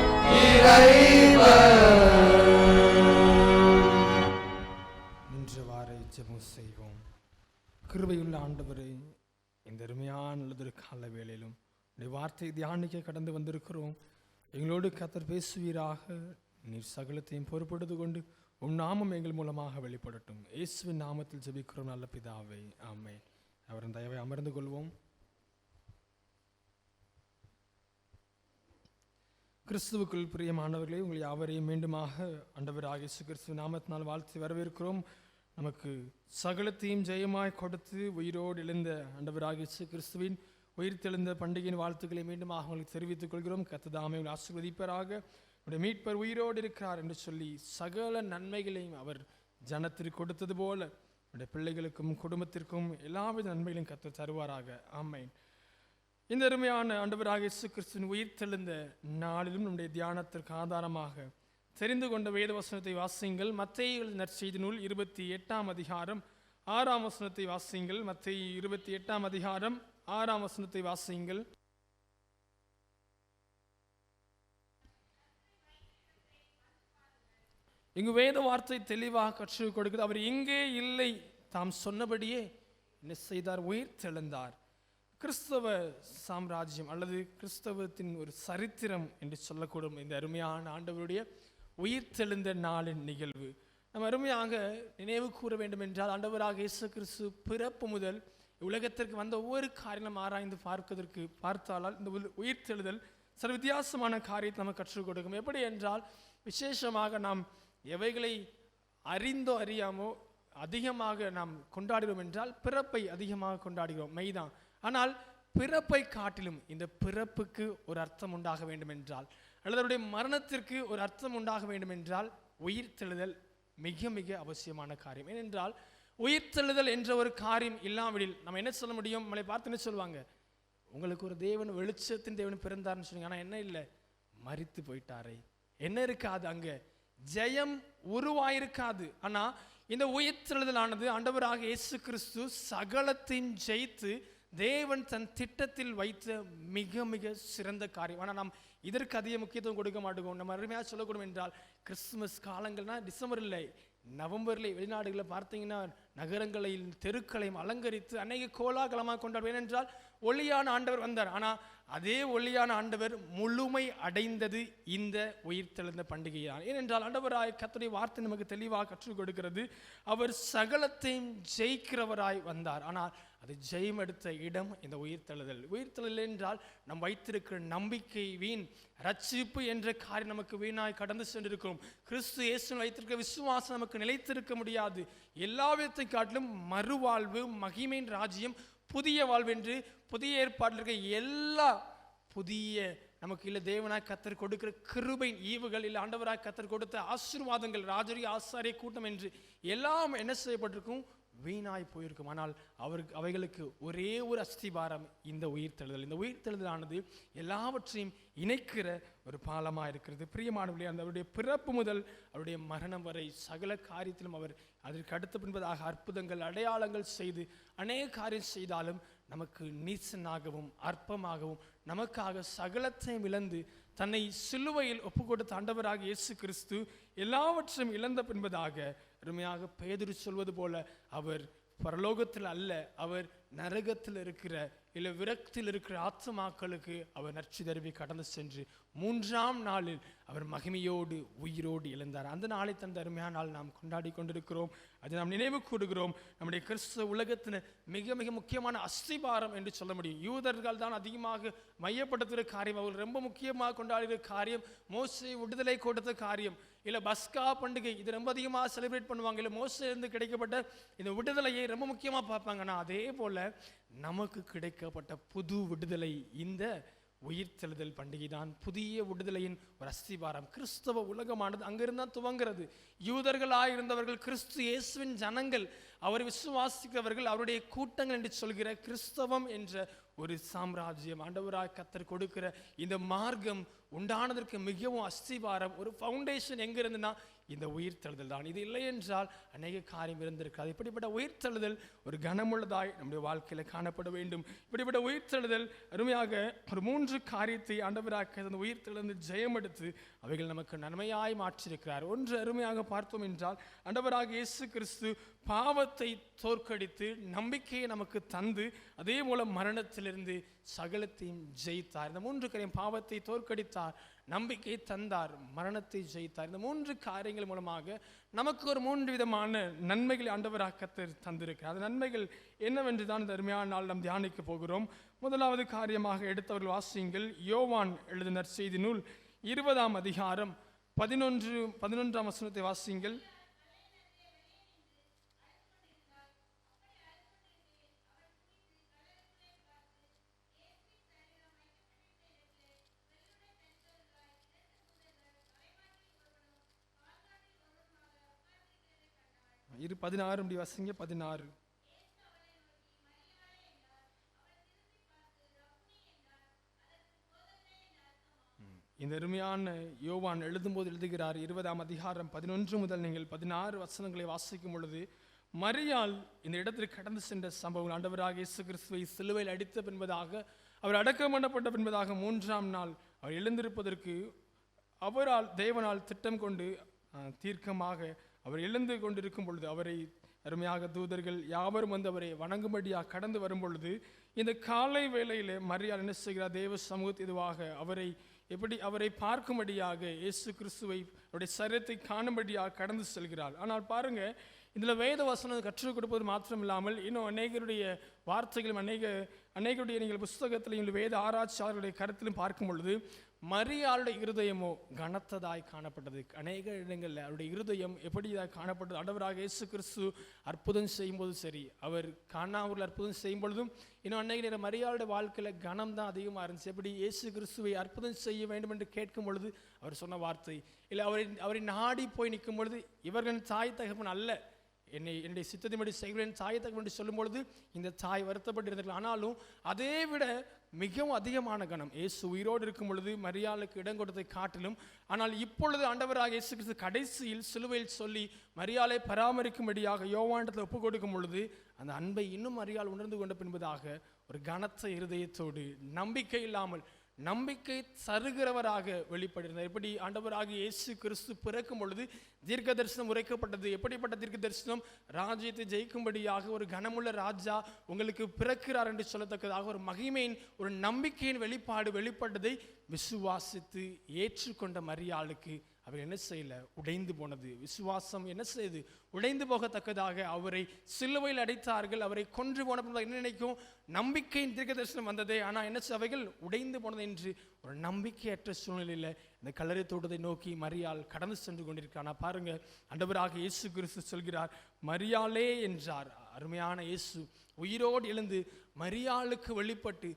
இறைவன். நின்றவாறே ஜெபம் செய்வோம். கிருபையுள்ள ஆண்டவரே, இந்த அருமையான நல்லதொரு கால வேளையிலும் வார்த்தை தியானிக்க கடந்து வந்திருக்கிறோம். எங்களோடு கர்த்தர் பேசுவீராக. நீர் சகலத்தையும் பொறுப்படுத்து கொண்டு உம் நாமம் எங்கள் மூலமாக வெளிப்படட்டும். இயேசுவின் நாமத்தில் ஜெபிக்கிறோம் நல்ல பிதாவே, ஆமென். அவரின் தயவை அமர்ந்து கொள்வோம். கிறிஸ்துவுக்குள் பிரியமானவர்களே, உங்கள் யாவரையும் மீண்டுமாக ஆண்டவராகிய இயேசு கிறிஸ்து நாமத்தினால் வாழ்த்து வரவேற்கிறோம். நமக்கு சகலத்தையும் ஜெயமாய் கொடுத்து உயிரோடு எழுந்த ஆண்டவராகிய இயேசு கிறிஸ்துவின் உயிர்த்தெழுந்த பண்டிகையின் வாழ்த்துக்களை மீண்டுமாக உங்களுக்கு தெரிவித்துக் கொள்கிறோம். கர்த்தர் உங்களை ஆசீர்வதிப்பாராக. உடைய மீட்பர் உயிரோடு இருக்கிறார் என்று சொல்லி சகல நன்மைகளையும் அவர் ஜனத்திற்கு கொடுத்தது போல உடைய பிள்ளைகளுக்கும் குடும்பத்திற்கும் எல்லாவித நன்மைகளையும் கர்த்தர் தருவாராக. ஆமென். இந்த அருமையான ஆண்டவராகிய இயேசு கிறிஸ்துவின் உயிர்த்தெழுந்த நாளிலும் நம்முடைய தியானத்திற்கு ஆதாரமாக தெரிந்து கொண்ட வேத வசனத்தை வாசியுங்கள். மத்தேயு நற்செய்தி நூல் 28ஆம் அதிகாரம் 6ஆம் வசனத்தை வாசியுங்கள். மத்தேயு 28ஆம் அதிகாரம் 6ஆம் வசனத்தை வாசியுங்கள். இங்கு வேத வார்த்தை தெளிவாக கற்றுக் கொடுக்கிறது. அவர் எங்கே இல்லை, தாம் சொன்னபடியே என்ன செய்தார்? உயிர்த்தெழுந்தார். கிறிஸ்தவ சாம்ராஜ்யம் அல்லது கிறிஸ்தவத்தின் ஒரு சரித்திரம் என்று சொல்லக்கூடும் இந்த அருமையான ஆண்டவருடைய உயிர்த்தெழுந்த நாளின் நிகழ்வு நம்ம அருமையாக நினைவு கூற வேண்டும் என்றால், ஆண்டவராக இயேசு கிறிஸ்து பிறப்பு முதல் உலகத்திற்கு வந்த ஒவ்வொரு காரியம் ஆராய்ந்து பார்த்தால் இந்த உயிர்த்தெழுதல் சில வித்தியாசமான காரியத்தை நம்ம கற்றுக் கொடுக்கும். எப்படி என்றால், விசேஷமாக நாம் எவைகளை அறிந்தோ அறியாமோ அதிகமாக நாம் கொண்டாடுகிறோம் என்றால் பிறப்பை அதிகமாக கொண்டாடுகிறோம், மெய்தான். ஆனால் பிறப்பை காட்டிலும் இந்த பிறப்புக்கு ஒரு அர்த்தம் உண்டாக வேண்டும் என்றால், அல்லது அவருடைய மரணத்திற்கு ஒரு அர்த்தம் உண்டாக வேண்டும் என்றால் உயிர்த்தெழுதல் மிக மிக அவசியமான காரியம். ஏனென்றால் உயிர்த்தெழுதல் என்ற ஒரு காரியம் இல்லாவிடில் நம்ம என்ன சொல்ல முடியும்? நம்மளை பார்த்து என்ன சொல்லுவாங்க? உங்களுக்கு ஒரு தேவன், வெளிச்சத்தின் தேவன் பிறந்தார்னு சொன்னீங்க, ஆனால் என்ன இல்லை, மரித்து போயிட்டாரே, என்ன இருக்காது, அங்கே ஜெயம் உருவாயிருக்காது. ஆனால் இந்த உயிர்த்தெழுதலானது ஆண்டவராக இயேசு கிறிஸ்து சகலத்தின் ஜெயித்து தேவன் தன் திட்டத்தில் வைத்த மிக மிக சிறந்த காரியம். ஆனால் நாம் இதற்கு அதிக முக்கியத்துவம் கொடுக்க மாட்டோம். நம்ம அருமையாக சொல்லக்கூடும் என்றால், கிறிஸ்துமஸ் காலங்கள்னா டிசம்பர் இல்லை, நவம்பரில் வெளிநாடுகளில் பார்த்தீங்கன்னா நகரங்களையும் தெருக்களையும் அலங்கரித்து அநேக கோலாகலமாக கொண்டாடுவோம். ஏனென்றால் ஒளியான ஆண்டவர் வந்தார். ஆனால் அதே ஒளியான ஆண்டவர் முழுமை அடைந்தது இந்த உயிர்த்தெழுந்த பண்டிகையால். ஏனென்றால் ஆண்டவராய் கர்த்தருடைய வார்த்தை நமக்கு தெளிவாக கற்றுக் கொடுக்கிறது. அவர் சகலத்தையும் ஜெயிக்கிறவராய் வந்தார். ஆனால் அது ஜெயம் எடுத்த இடம் இந்த உயிர்த்தெழுதல். உயிர்த்தெழுதல் என்றால் நம் வைத்திருக்கிற நம்பிக்கை வீண், ரட்சிப்பு என்ற காரியம் நமக்கு வீணாய் கடந்து சென்றிருக்கிறோம். கிறிஸ்து இயேசு வைத்திருக்கிற விசுவாசம் நமக்கு நிலைத்திருக்க முடியாது. எல்லா விதத்தையும் காட்டிலும் மறுவாழ்வு, மகிமையின் ராஜ்யம், புதிய வாழ்வென்று புதிய ஏற்பாட்டில் இருக்க எல்லா புதிய நமக்கு இல்லை தேவனாய் கர்த்தர் கொடுக்கிற கிருபையின் ஈவுகள், இல்லை ஆண்டவராய் கர்த்தர் கொடுத்த ஆசீர்வாதங்கள், ராஜரிய ஆசாரிய கூட்டம் என்று எல்லாம் என்ன செய்யப்பட்டிருக்கும்? வீணாய் போயிருக்கும். ஆனால் அவைகளுக்கு ஒரே ஒரு அஸ்திபாரம் இந்த உயிர்த்தெழுதல். இந்த உயிர்த்தெழுதலானது எல்லாவற்றையும் இணைக்கிற ஒரு பாலமாக இருக்கிறது. பிரியமானவர்களே, அவருடைய பிறப்பு முதல் அவருடைய மரணம் வரை சகல காரியத்திலும் அவர் அதற்கு அடுத்த பின்பதாக அற்புதங்கள், அடையாளங்கள் செய்து அநேக காரியம் செய்தாலும் நமக்கு நீசனாகவும் அற்பமாகவும் நமக்காக சகலத்தையும் இழந்து தன்னை சிலுவையில் ஒப்பு கொடுத்த ஆண்டவராக இயேசு கிறிஸ்து எல்லாவற்றையும் இழந்த பின்பதாக அருமையாக பேதுரு சொல்வது போல அவர் பரலோகத்தில் அல்ல, அவர் நரகத்தில் இருக்கிற இல்லை விரக்தியில் இருக்கிற ஆத்மாக்களுக்கு அவர் நற்சிதறிவை கடந்து சென்று 3ஆம் நாளில் அவர் மகிமையோடு உயிரோடு எழுந்தார். அந்த நாளை தந்த அருமையான நாள் நாம் கொண்டாடி கொண்டிருக்கிறோம். அதை நாம் நினைவு கூறுகிறோம். நம்முடைய கிறிஸ்துவ உலகத்தின் மிக மிக முக்கியமான அஸ்திபாரம் என்று சொல்ல முடியும். யூதர்கள் தான் அதிகமாக மையப்படுத்துகிற காரியம், அவர்கள் ரொம்ப முக்கியமாக கொண்டாடுகிற காரியம் மோசே விடுதலை கொடுத்த காரியம், இல்லை பஸ்கா பண்டிகை, இது ரொம்ப அதிகமாக செலிப்ரேட் பண்ணுவாங்க. இல்லை மோசேலிருந்து கிடைக்கப்பட்ட இந்த விடுதலையை ரொம்ப முக்கியமாக பார்ப்பாங்க. ஆனால் அதே போல நமக்கு கிடைக்கப்பட்ட புது விடுதலை இந்த உயிர்த்தெழுதல் பண்டிகை தான். புதிய விடுதலையின் ஒரு அஸ்திபாரம். கிறிஸ்தவ உலகமானது அங்கிருந்தான் துவங்கிறது. யூதர்களாயிருந்தவர்கள், கிறிஸ்து இயேசுவின் ஜனங்கள், அவர் விசுவாசிக்கிறவர்கள், அவருடைய கூட்டங்கள் என்று சொல்கிற கிறிஸ்தவம் என்ற ஒரு சாம்ராஜ்யம், ஆண்டவராய் கர்த்தர் கொடுக்கிற இந்த மார்க்கம் உண்டானதற்கு மிகவும் அஸ்திபாரம், ஒரு ஃபவுண்டேஷன் எங்க இருந்துன்னா இந்த உயிர்த்தெழுதல் தான். இது இல்லை என்றால் அநேக காரியம் இருந்திருக்காது. இப்படிப்பட்ட உயிர்த்தெழுதல் ஒரு கனமுள்ளதாய் நம்முடைய வாழ்க்கையில் காணப்பட வேண்டும். இப்படிப்பட்ட உயிர்த்தெழுதல் அருமையாக ஒரு 3 காரியத்தை ஆண்டவராக அந்த உயிர்த்தெழுந்து ஜெயம் எடுத்து அவைகள் நமக்கு நன்மையாய் மாற்றியிருக்கிறார். ஒன்று அருமையாக பார்த்தோம் என்றால், ஆண்டவராக இயேசு கிறிஸ்து பாவத்தை தோற்கடித்து நம்பிக்கையை நமக்கு தந்து அதே போல மரணத்திலிருந்து சகலத்தையும் ஜெயித்தார். இந்த 3 காரியம், பாவத்தை தோற்கடித்தார், நம்பிக்கை தந்தார், மரணத்தை ஜெயித்தார். இந்த 3 காரியங்கள் மூலமாக நமக்கு ஒரு 3 விதமான நன்மைகளை ஆண்டவராக கர்த்தர் தந்திருக்கிறார். அந்த நன்மைகள் என்னவென்று தான் இந்த அருமையான நாள் நாம் தியானிக்க போகிறோம். முதலாவது காரியமாக எடுத்தவர்கள் வாசியுங்கள். யோவான் எழுதின நற்செய்தி நூல் 20ஆம் அதிகாரம் 11ஆம் வசனத்தை வாசியுங்கள். இரு 16 அப்படி வாசிங்க. 16. இந்த அருமையான யோவான் எழுதும்போது எழுதுகிறார் 20ஆம் அதிகாரம் 11 முதல் நீங்கள் 16 வசனங்களை வாசிக்கும் பொழுது, மரியாள் இந்த இடத்திற்கு கடந்து சென்ற சம்பவம், ஆண்டவராக இயேசு கிறிஸ்துவை சிலுவையில் அடித்த பின்பதாக, அவர் அடக்கம் பண்ணப்பட்ட பின்பதாக 3ஆம் நாள் அவர் எழுந்திருப்பதற்கு அவரால் தேவனால் திட்டம் கொண்டு தீர்க்கமாக அவர் எழுந்து கொண்டிருக்கும் பொழுது, அவரை அருமையாக தூதர்கள் யாவரும் வந்து அவரை வணங்கும்படியாக கடந்து வரும் பொழுது, இந்த காலை வேளையிலே மரியாள் என்ன செய்கிறார்? தேவ சமூகத்து இதுவாக அவரை பார்க்கும்படியாக இயேசு கிறிஸ்துவை அவருடைய சரீரத்தை காணும்படியாக கடந்து செல்கிறாள். ஆனால் பாருங்க, இதில் வேத வசனம் கற்றுக் கொடுப்பது மாத்திரம் இல்லாமல் இன்னும் அநேகருடைய வார்த்தைகளும் அநேகருடைய நீங்கள் புஸ்தகத்திலையும் வேத ஆராய்ச்சியாளருடைய கருத்திலும் பார்க்கும் பொழுது, மரியாளுடைய இருதயமோ கனத்ததாய் காணப்பட்டது. அநேக இடங்களில் அவருடைய இருதயம் எப்படியாய் காணப்பட்டது? ஆண்டவராக இயேசு கிறிஸ்து அற்புதம் செய்யும்போது சரி, அவர் கானாவூரில் அற்புதம் செய்யும் பொழுதும் இன்னும் அநேக நேரம் மரியாளுடைய வாழ்க்கையில் கனம் தான் அதிகமாக இருந்துச்சு. எப்படி இயேசு கிறிஸ்துவை அற்புதம் செய்ய வேண்டும் என்று கேட்கும் பொழுது அவர் சொன்ன வார்த்தை இல்லை, அவரை நாடி போய் நிற்கும் பொழுது, இவர்களின் தாய் தகப்பன் அல்ல, என்னுடைய சித்தத்தின்படி செய்கிறேன் தாய் தகவல் என்று சொல்லும் பொழுது இந்த தாய் வருத்தப்பட்டிருந்தார்கள். ஆனாலும் அதை விட மிகவும் அதிகமான கணம் இயேசு உயிரோடு இருக்கும் பொழுது மரியாளுக்கு இடம் கொடுத்ததை காட்டிலும், ஆனால் இப்பொழுது ஆண்டவராக இயேசு கிறிஸ்து கடைசியில் சிலுவையில் சொல்லி மரியாளை பராமரிக்கும்படியாக யோவானிடத்தில் ஒப்புக் கொடுக்கும் பொழுது, அந்த அன்பை இன்னும் மரியாள் உணர்ந்து கொண்ட பின்பதாக ஒரு கனத்த இருதயத்தோடு நம்பிக்கை இல்லாமல் நம்பிக்கை தருகிறவராக வெளிப்படுகிறார். எப்படி ஆண்டவராக இயேசு கிறிஸ்து பிறக்கும் பொழுது தீர்க்க தரிசனம் உரைக்கப்பட்டது. எப்படிப்பட்ட தீர்க்க தரிசனம்? ராஜ்யத்தை ஜெயிக்கும்படியாக ஒரு கனமுள்ள ராஜா உங்களுக்கு பிறக்கிறார் என்று சொல்லத்தக்கதாக ஒரு மகிமையின் ஒரு நம்பிக்கையின் வெளிப்பட்டதை விசுவாசித்து ஏற்றுக்கொண்ட மரியாளுக்கு அவர் என்ன செய்யல? உடைந்து போனது. விசுவாசம் என்ன செய்து? உடைந்து போகத்தக்கதாக அவரை சிலுவையில் அடைத்தார்கள். அவரை கொன்று போன என்ன நினைக்கும்? நம்பிக்கையின் தீர்க்க தரிசனம் வந்ததே, ஆனால் என்ன அவைகள் உடைந்து போனது என்று ஒரு நம்பிக்கையற்ற சூழ்நிலையில் இந்த கல்லறை தோட்டத்தை நோக்கி மரியாள் கடந்து சென்று கொண்டிருக்கார். பாருங்க, ஆண்டவராக இயேசு கிறிஸ்து சொல்கிறார், மரியாளே என்றார். அருமையான இயேசு உயிரோடு எழுந்து மரியாளுக்கு வெளிப்பட்டு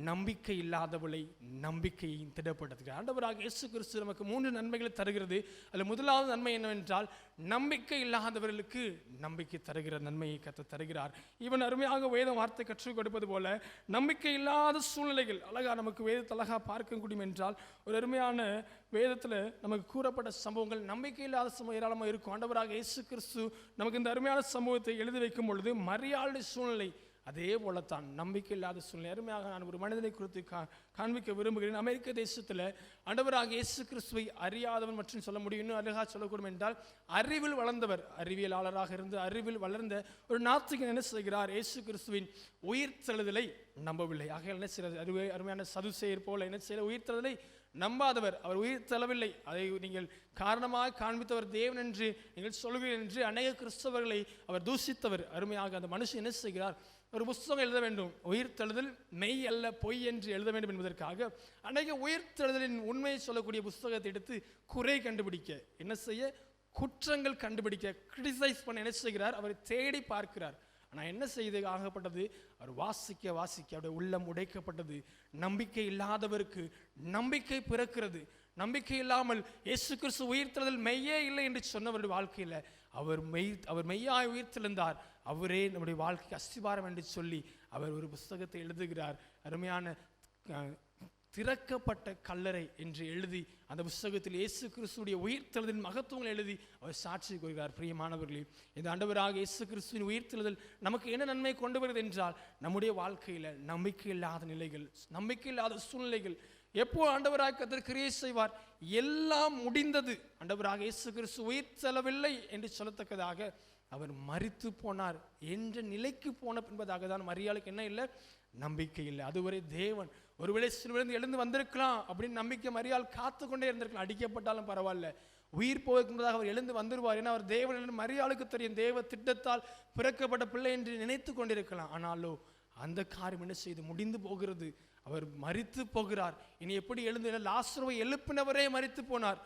நம்பிக்கை இல்லாதவளை நம்பிக்கையை திடப்படுத்துகிறார். ஆண்டவராக இயேசு கிறிஸ்து நமக்கு 3 நன்மைகளை தருகிறது. அதில் முதலாவது நன்மை என்னவென்றால், நம்பிக்கை இல்லாதவர்களுக்கு நம்பிக்கை தருகிற நன்மையை கர்த்தர் தருகிறார். இவன் அருமையாக வேத வார்த்தை கற்றுக் கொடுப்பது போல நம்பிக்கை இல்லாத சூழ்நிலைகள் அழகா நமக்கு வேதத்தை அழகா பார்க்க முடியும் என்றால், ஒரு அருமையான வேதத்தில் நமக்கு கூறப்பட்ட சம்பவங்கள் நம்பிக்கை இல்லாத சம்பவம் ஏராளமாக இருக்கும். ஆண்டவராக இயேசு கிறிஸ்து நமக்கு இந்த அருமையான சம்பவத்தை எழுதி வைக்கும் பொழுது மரியாளுடைய சூழ்நிலை அதே போலத்தான் நம்பிக்கை இல்லாத சூழ்நிலை. அருமையாக நான் ஒரு மனிதனை குறித்து காண்பிக்க விரும்புகிறேன். அமெரிக்க தேசத்தில் ஆண்டவராக இயேசு கிறிஸ்துவை அறியாதவன் மற்றும் சொல்ல முடியும், இன்னும் அழகாக சொல்லக்கூடும் என்றால், அறிவில் வளர்ந்தவர், அறிவியலாளராக இருந்து அறிவில் வளர்ந்த ஒரு நாத்திகன் என்ன செய்கிறார்? இயேசு கிறிஸ்துவின் உயிர்த்தெழுதலை நம்பவில்லை. ஆக என்ன செய்யறது? அருமையான சதுசேயர் போல என்ன செய்யற? உயிர்த்தெழுதலை நம்பாதவர். அவர் உயிர் தள்ளவில்லை, அதை நீங்கள் காரணமாக காண்பித்தவர் தேவன் என்று நீங்கள் சொல்கிறீர்கள் என்று அநேக கிறிஸ்தவர்களை அவர் தூஷித்தவர். அருமையாக அந்த மனுஷன் என்ன செய்கிறார்? ஒரு புத்தகம் எழுத வேண்டும், உயிர்த்தெழுதல் மெய் அல்ல பொய் என்று எழுத வேண்டும் என்பதற்காக அநேக உயிர்த்தெழுதலின் உண்மையை சொல்லக்கூடிய புத்தகத்தை எடுத்து குறை கண்டுபிடிக்க என்ன செய்ய? குற்றங்கள் கண்டுபிடிக்க, கிரிட்டிசைஸ் பண்ண என்ன செய்கிறார்? அவரை தேடி பார்க்கிறார். ஆனால் என்ன செய்து ஆகப்பட்டது? அவர் வாசிக்க அவருடைய உள்ளம் உடைக்கப்பட்டது. நம்பிக்கை இல்லாதவருக்கு நம்பிக்கை பிறக்கிறது. நம்பிக்கை இல்லாமல் இயேசு கிறிஸ்து உயிர்த்தெழுதல் மெய்யே இல்லை என்று சொன்னவருடைய வாழ்க்கையில் அவர் மெய்யாய் உயிர்த்தெழுந்தார், அவரே நம்முடைய வாழ்க்கைக்கு அஸ்திபாரம் என்று சொல்லி அவர் ஒரு புத்தகத்தை எழுதுகிறார். அருமையான திறக்கப்பட்ட கல்லறை என்று எழுதி அந்த புத்தகத்தில் இயேசு கிறிஸ்துடைய உயிர்த்தெழுதலின் மகத்துவங்களை எழுதி அவர் சாட்சி கூறுகிறார். பிரியமானவர்களே, இந்த ஆண்டவராக இயேசு கிறிஸ்துவின் உயிர்த்தெழுதல் நமக்கு என்ன நன்மை கொண்டு வருகிறது என்றால், நம்முடைய வாழ்க்கையில் நம்பிக்கை இல்லாத நிலைகள், நம்பிக்கை இல்லாத சூழ்நிலைகள் எப்போ ஆண்டவராக கர்த்தர் கிரியை செய்வார்? எல்லாம் முடிந்தது, ஆண்டவராக இயேசு கிறிஸ்து உயிர் செல்லவில்லை என்று சொல்லத்தக்கதாக அவர் மரித்து போனார் என்ற நிலைக்கு போன பின்பதாக தான் மரியாளுக்கு என்ன இல்லை? நம்பிக்கை இல்லை. அதுவரை தேவன் ஒருவேளை சிலுவையிலிருந்து எழுந்து வந்திருக்கலாம் அப்படின்னு நம்பிக்கை மரியாள் காத்து கொண்டே இருந்திருக்கலாம். அடிக்கப்பட்டாலும் பரவாயில்ல, உயிர் போவதற்கு அவர் எழுந்து வந்துடுவார். ஏன்னா அவர் தேவன் என்று மரியாளுக்கு தெரியும், தேவ திட்டத்தால் பிறக்கப்பட்ட பிள்ளை என்று நினைத்து கொண்டிருக்கலாம். ஆனாலோ அந்த காரியம் என்ன செய்து முடிந்து போகிறது. அவர் மரித்து போகிறார். இனி எப்படி எழுந்து? லாசருவை எழுப்பினவரே மரித்து போனார்.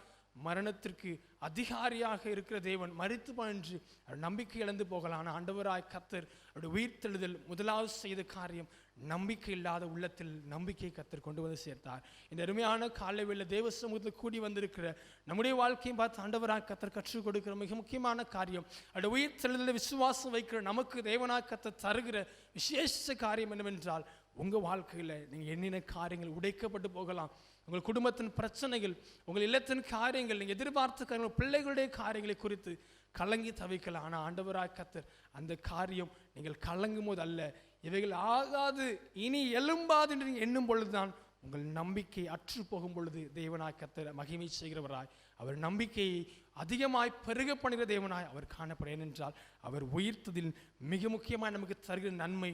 மரணத்திற்கு அதிகாரியாக இருக்கிற தேவன் மரித்து என்று நம்பிக்கை இழந்து போகலாம். ஆனால் ஆண்டவராய் கர்த்தர் அவருடைய உயிர்த்தெழுதல் முதலாவது செய்த காரியம், நம்பிக்கை இல்லாத உள்ளத்தில் நம்பிக்கையை கர்த்தர் கொண்டு வந்து சேர்த்தார். இந்த அருமையான காலைவேளை தேவ சமூகத்தில் கூடி வந்திருக்கிற நம்முடைய வாழ்க்கையை பார்த்து ஆண்டவராய் கர்த்தர் கற்றுக் கொடுக்கிற மிக முக்கியமான காரியம், அவருடைய உயிர்த்தெழுதலில் விசுவாசம் வைக்கிற நமக்கு தேவனாய் கர்த்தர் தருகிற விசேஷ காரியம் என்னவென்றால், உங்கள் வாழ்க்கையில் நீங்கள் எண்ணின காரியங்கள் உடைக்கப்பட்டு போகலாம். உங்கள் குடும்பத்தின் பிரச்சனைகள், உங்கள் இல்லத்தின் காரியங்கள், நீங்கள் எதிர்பார்த்த காரியங்கள், பிள்ளைகளுடைய காரியங்களை குறித்து கலங்கி தவிக்கலாம். ஆனால் ஆண்டவராய் கர்த்தர் அந்த காரியம் நீங்கள் கலங்கும் போது அல்ல, இவைகள் ஆகாது இனி எழும்பாது என்று நீங்கள் எண்ணும் பொழுதுதான் உங்கள் நம்பிக்கை அற்று போகும் பொழுது தேவனாய் கர்த்தர் மகிமை செய்கிறவராய், அவர் நம்பிக்கையை அதிகமாய் பெருக பண்ணுகிற தேவனாய் அவர் காணப்பட. ஏனென்றால் அவர் உயிர்த்ததில் மிக முக்கியமாக நமக்கு தருகிற நன்மை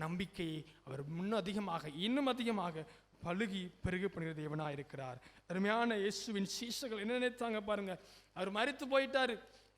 நம்பிக்கையை அவர் இன்னும் அதிகமாக பழுகி பெருக பண்ணுகிற தேவனாக இருக்கிறார். அருமையான இயேசுவின் சீஷர்கள் என்ன நினைத்தாங்க பாருங்க. அவர் மரித்து போயிட்டாரு.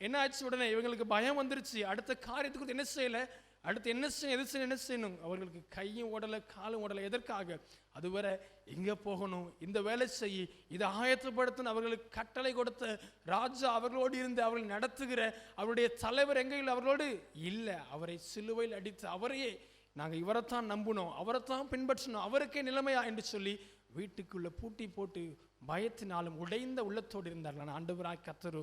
என்ன ஆச்சு? உடனே இவங்களுக்கு பயம் வந்துருச்சு. அடுத்த காரியத்துக்கு என்ன செய்யலை, அடுத்து என்ன செய்யணும்? அவர்களுக்கு கையும் ஓடலை, காலும் ஓடலை. எதற்காக? அதுவரை இங்கே போகணும், இந்த வேலை செய்ய, இதை ஆயத்தப்படுத்தணும். அவர்களுக்கு கட்டளை கொடுத்த ராஜா அவர்களோடு இருந்து அவர்கள் நடத்துகிற அவருடைய தலைவர் எங்கையில் அவர்களோடு இல்லை. அவரை சிலுவையில் அடித்து அவரையே நாங்கள் இவரைத்தான் நம்பணும், அவரைத்தான் பின்பற்றணும், அவருக்கே நிலைமையா என்று சொல்லி வீட்டுக்குள்ள பூட்டி போட்டு பயத்தினாலும் உடைந்த உள்ளத்தோடு இருந்தார்கள். ஆண்டவராய் கர்த்தர்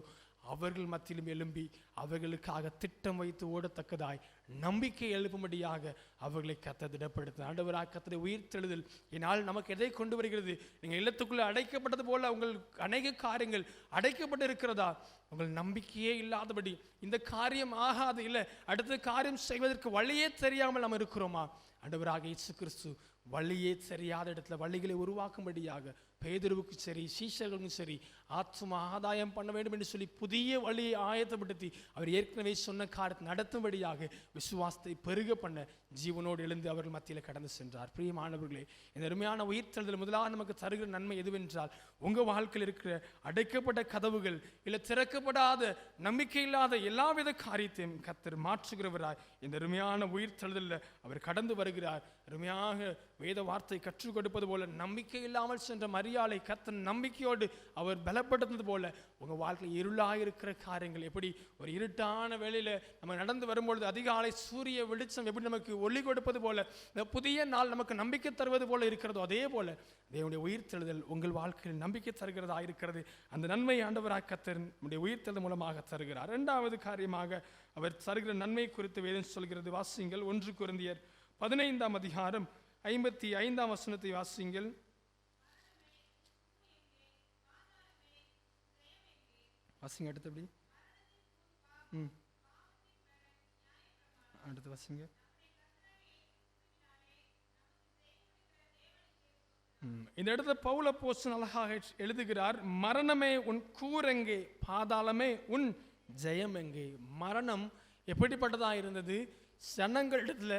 அவர்கள் மத்தியிலும் எழும்பி அவர்களுக்காக திட்டம் வைத்து ஓடத்தக்கதாய் நம்பிக்கை எழுப்பும்படியாக அவர்களை கர்த்தர் திடப்படுத்த. ஆண்டவராய் கர்த்தரை உயிர்த்தெழுதல் என்னால் நமக்கு எதை கொண்டு வருகிறது? நீங்கள் இல்லத்துக்குள்ளே அடைக்கப்பட்டது போல உங்கள் அநேக காரியங்கள் அடைக்கப்பட்டு இருக்கிறதா? உங்கள் நம்பிக்கையே இல்லாதபடி இந்த காரியம் ஆகாது, இல்லை அடுத்த காரியம் செய்வதற்கு வழியே தெரியாமல் நாம் இருக்கிறோமா? ஆண்டவராக இயேசு கிறிஸ்து வழியே தெரியாத இடத்துல வழிகளை உருவாக்கும்படியாக பேதுருவுக்கு சரி, சீஷர்களுக்கும் சரி, ஆத்மா ஆதாயம் பண்ண வேண்டும் என்று சொல்லி புதிய வழியை ஆயத்தப்படுத்தி அவர் ஏற்கனவே சொன்ன காரியத்தை நடத்தும்படியாக விசுவாசத்தை பெருக பண்ண ஜீவனோடு எழுந்து அவர்கள் மத்தியில் கடந்து சென்றார். பிரியமானவர்களே, இந்த அருமையான உயிர்த்தெழுதல் முதலாக நமக்கு தருகிற நன்மை எதுவென்றால், உங்கள் வாழ்க்கையில் இருக்கிற அடைக்கப்பட்ட கதவுகள், இல்லை திறக்கப்படாத நம்பிக்கை இல்லாத எல்லாவித காரியத்தையும் கர்த்தர் மாற்றுகிறவராய் இந்த அருமையான உயிர்த்தெழுதலில் அவர் கடந்து வருகிறார். அருமையாக வேத வார்த்தை கற்றுக் கொடுப்பது போல நம்பிக்கை இல்லாமல் சென்ற மரியாதை கர்த்தர் நம்பிக்கையோடு அவர் பலப்படுத்துவது போல உங்கள் வாழ்க்கையில் இருளாக இருக்கிற காரியங்கள், எப்படி ஒரு இருட்டான வேளையில் நம்ம நடந்து வரும்பொழுது அதிகாலை சூரிய வெளிச்சம் எப்படி நமக்கு ஒளி கொடுப்பது போல, இந்த புதிய நாள் நமக்கு நம்பிக்கை தருவது போல இருக்கிறதோ, அதே போல தேவனுடைய உயிர்த்தெழுதல் உங்கள் வாழ்க்கையில் நம்பிக்கை தருகிறதா இருக்கிறது. அந்த நன்மை ஆண்டவராக கர்த்தர் நம்முடைய உயிர்த்தெழுதல் மூலமாக தருகிறார். இரண்டாவது காரியமாக அவர் தருகிற நன்மை குறித்து வேதம் சொல்கிறது. வாசியுங்கள் 1 கொரிந்தியர் 15ஆம் அதிகாரம் 55ஆம் வசனத்தை வாசியுங்கள். வாசிங்க அடுத்தபடி. அடுத்து வாசிங்க. இந்த இடத்துல பவுல் அப்போஸ்தலன் அழகாக எழுதுகிறார், மரணமே உன் கூரெங்கே, பாதாளமே உன் ஜெயம் எங்கே? மரணம் எப்படிப்பட்டதா இருந்தது? ஜனங்களிடத்துல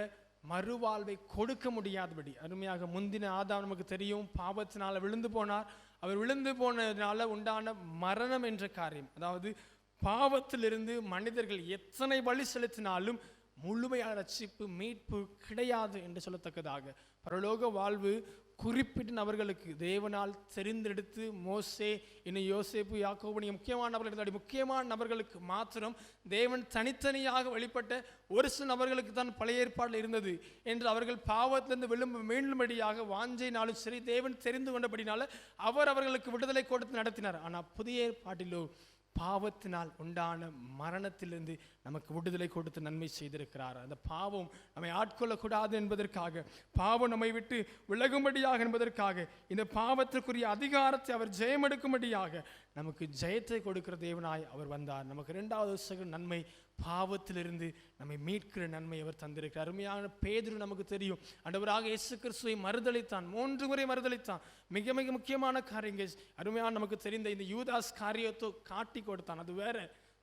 மறுவாழ்வை கொடுக்க முடியாதபடி. அருமையாக முந்தின ஆதாம் நமக்கு தெரியும், பாவத்தினால விழுந்து போனார். அவர் விழுந்து போனதுனால உண்டான மரணம் என்ற காரியம், அதாவது பாவத்திலிருந்து மனிதர்கள் எத்தனை பலி செலுத்தினாலும் முழுமையான ரட்சிப்பு மீட்பு கிடையாது என்று சொல்லத்தக்கதாக பரலோக வாழ்வு குறிப்பிட்ட நபர்களுக்கு தேவனால் தெரிந்தெடுத்து மோசே, இன்னும் யோசேப்பு, யாக்கோபு முக்கியமான நபர்களுக்கு மாத்திரம் தேவன் தனித்தனியாக வெளிப்பட்ட ஒரு சில நபர்களுக்கு தான் பழைய ஏற்பாட்டில் இருந்தது என்று அவர்கள் பாவத்திலிருந்து மீண்டும்படியாக வாஞ்சைனாலும் சரி தேவன் தெரிந்து கொண்டபடினால அவர் அவர்களுக்கு விடுதலை கொடுத்து நடத்தினார். ஆனால் புதிய ஏற்பாட்டிலோ பாவத்தினால் உண்டான மரணத்திலிருந்து நமக்கு விடுதலை கொடுத்து நன்மை செய்திருக்கிறார். அந்த பாவம் நம்மை ஆட்கொள்ளக்கூடாது என்பதற்காக, பாவம் நம்மை விட்டு விலகும்படியாக என்பதற்காக, இந்த பாவத்திற்குரிய அதிகாரத்தை அவர் ஜெயமெடுக்கும்படியாக நமக்கு ஜெயத்தை கொடுக்கிற தேவனாய் அவர் வந்தார். நமக்கு இரண்டாவது நன்மை, பாவத்திலிருந்து நம்மை மீட்கிற நன்மை அவர் தந்திருக்கிறார். அருமையான பேதுரு நமக்கு தெரியும், ஆண்டவராக இயேசு கிறிஸ்துவை மறுதலித்தான், 3 முறை மறுதலித்தான். மிக மிக முக்கியமான காரியங்கள் அருமையான நமக்கு தெரிந்த இந்த யூதாஸ் காரியத்தை காட்டி கொடுத்தான், அது வேற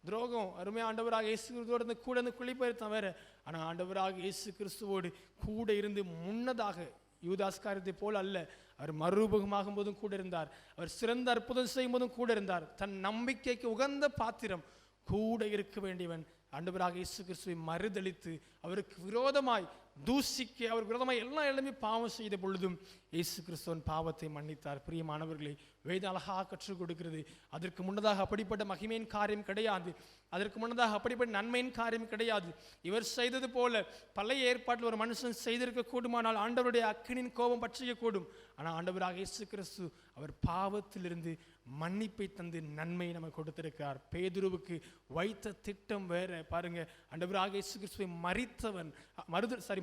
துரோகம். அருமையான ஆண்டவராக இயேசு கிறிஸ்துவோடு கூட இருந்து குளிப்பெடுத்தான் வேற. ஆனால் ஆண்டவராக இயேசு கிறிஸ்துவோடு கூட இருந்து முன்னதாக யூதாஸ் காரியத்தை போல் அல்ல, அவர் மறுரூபகமாகும் போதும் கூட இருந்தார், அவர் சிறந்த அற்புதம் செய்யும் போதும் கூட இருந்தார். தன் நம்பிக்கைக்கு உகந்த பாத்திரம் கூட இருக்க வேண்டியவன் ஆண்டவராக இயேசு கிறிஸ்துவை மறுதலித்து அவருக்கு விரோதமாய் தூசிக்க அவர் விரோதமாக எல்லாம் எழும்பி பாவம் செய்த பொழுதும் இயேசு கிறிஸ்துவன் பாவத்தை மன்னித்தார். பிரியமானவர்களை, வேதம் அழகாக கற்றுக் கொடுக்கிறது. அதற்கு முன்னதாக அப்படிப்பட்ட மகிமையின் காரியம் கிடையாது. அதற்கு முன்னதாக அப்படிப்பட்ட நன்மையின் காரியம் கிடையாது. இவர் செய்தது போல பழைய ஏற்பாட்டில் ஒரு மனுஷன் செய்திருக்க கூடுமானால் ஆண்டவருடைய அக்கினியின் கோபம் பற்றிய கூடும். ஆனால் ஆண்டவராக இயேசு கிறிஸ்து அவர் பாவத்திலிருந்து மன்னிப்பை தந்து நன்மை நமக்கு கொடுத்திருக்கிறார். பேதுருவுக்கு வைத்த திட்டம் வேற. பாருங்க, ஆண்டவராக இயேசு கிறிஸ்துவை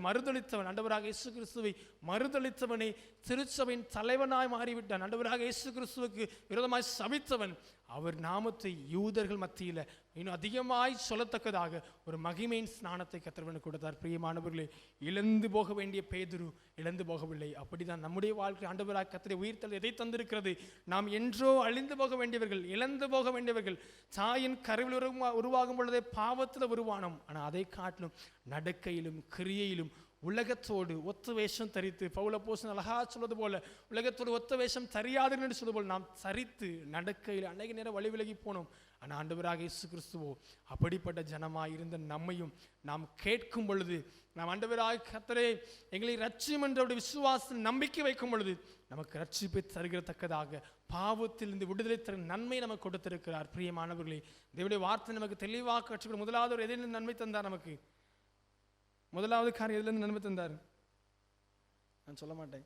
மறுதலித்தவன் ஆண்டவராக இயேசு கிறிஸ்துவை மறுதலித்தவனை திருச்சபையின் தலைவனாய் மாறிவிட்டான். ஆண்டவராக இயேசு கிறிஸ்துவுக்கு விரோதமாய் சபித்தவன் அவர் நாமத்தை யூதர்கள் மத்தியில் இன்னும் அதிகமாய் சொல்லத்தக்கதாக ஒரு மகிமையின் ஸ்நானத்தை கர்த்தர் கொடுத்தார். பிரியமானவர்களே, இழந்து போக வேண்டிய பேதுரு இழந்து போகவில்லை. அப்படிதான் நம்முடைய வாழ்க்கை ஆண்டவராக கர்த்தரை உயிர்த்தல் எதை தந்திருக்கிறது? நாம் என்றோ அழிந்து போக வேண்டியவர்கள், இழந்து போக வேண்டியவர்கள். தாயின் கருவில் உருவாகும் பொழுதே பாவத்தில் உருவானோம். ஆனால் அதை காட்டிலும் நடக்கையிலும் கிரியையிலும் உலகத்தோடு ஒத்த வேஷம் தரித்து, பவுல் அப்போஸ்தலன் அழகா சொல்வது போல உலகத்தோடு ஒத்த வேஷம் தெரியாதுன்னு என்று சொல்வது போல நாம் சரித்து நடக்கையில் அநேக நேரம் வழி விலகி போனோம். ஆனால் ஆண்டவராக இயேசு கிறிஸ்துவோ அப்படிப்பட்ட ஜனமாய் இருந்த நம்மையும் நாம் கேட்கும் பொழுது, நாம் ஆண்டவராக கர்த்தரே எங்களை ரட்சியும் என்ற விசுவாசத்தில் நம்பிக்கை வைக்கும் பொழுது நமக்கு ரட்சிப்பை தருகிறத்தக்கதாக பாவத்திலிருந்து விடுதலை தரும் நன்மை நமக்கு கொடுத்திருக்கிறார். பிரியமானவர்களே, தேவனுடைய வார்த்தை நமக்கு தெளிவாக கற்றுக்கொள்ள முதலாவது ஒரு எதிரில் நன்மை தந்தார். நமக்கு முதலாவது காரியம் எதிலிருந்து நன்மை தந்தார்? நான் சொல்ல மாட்டேன்.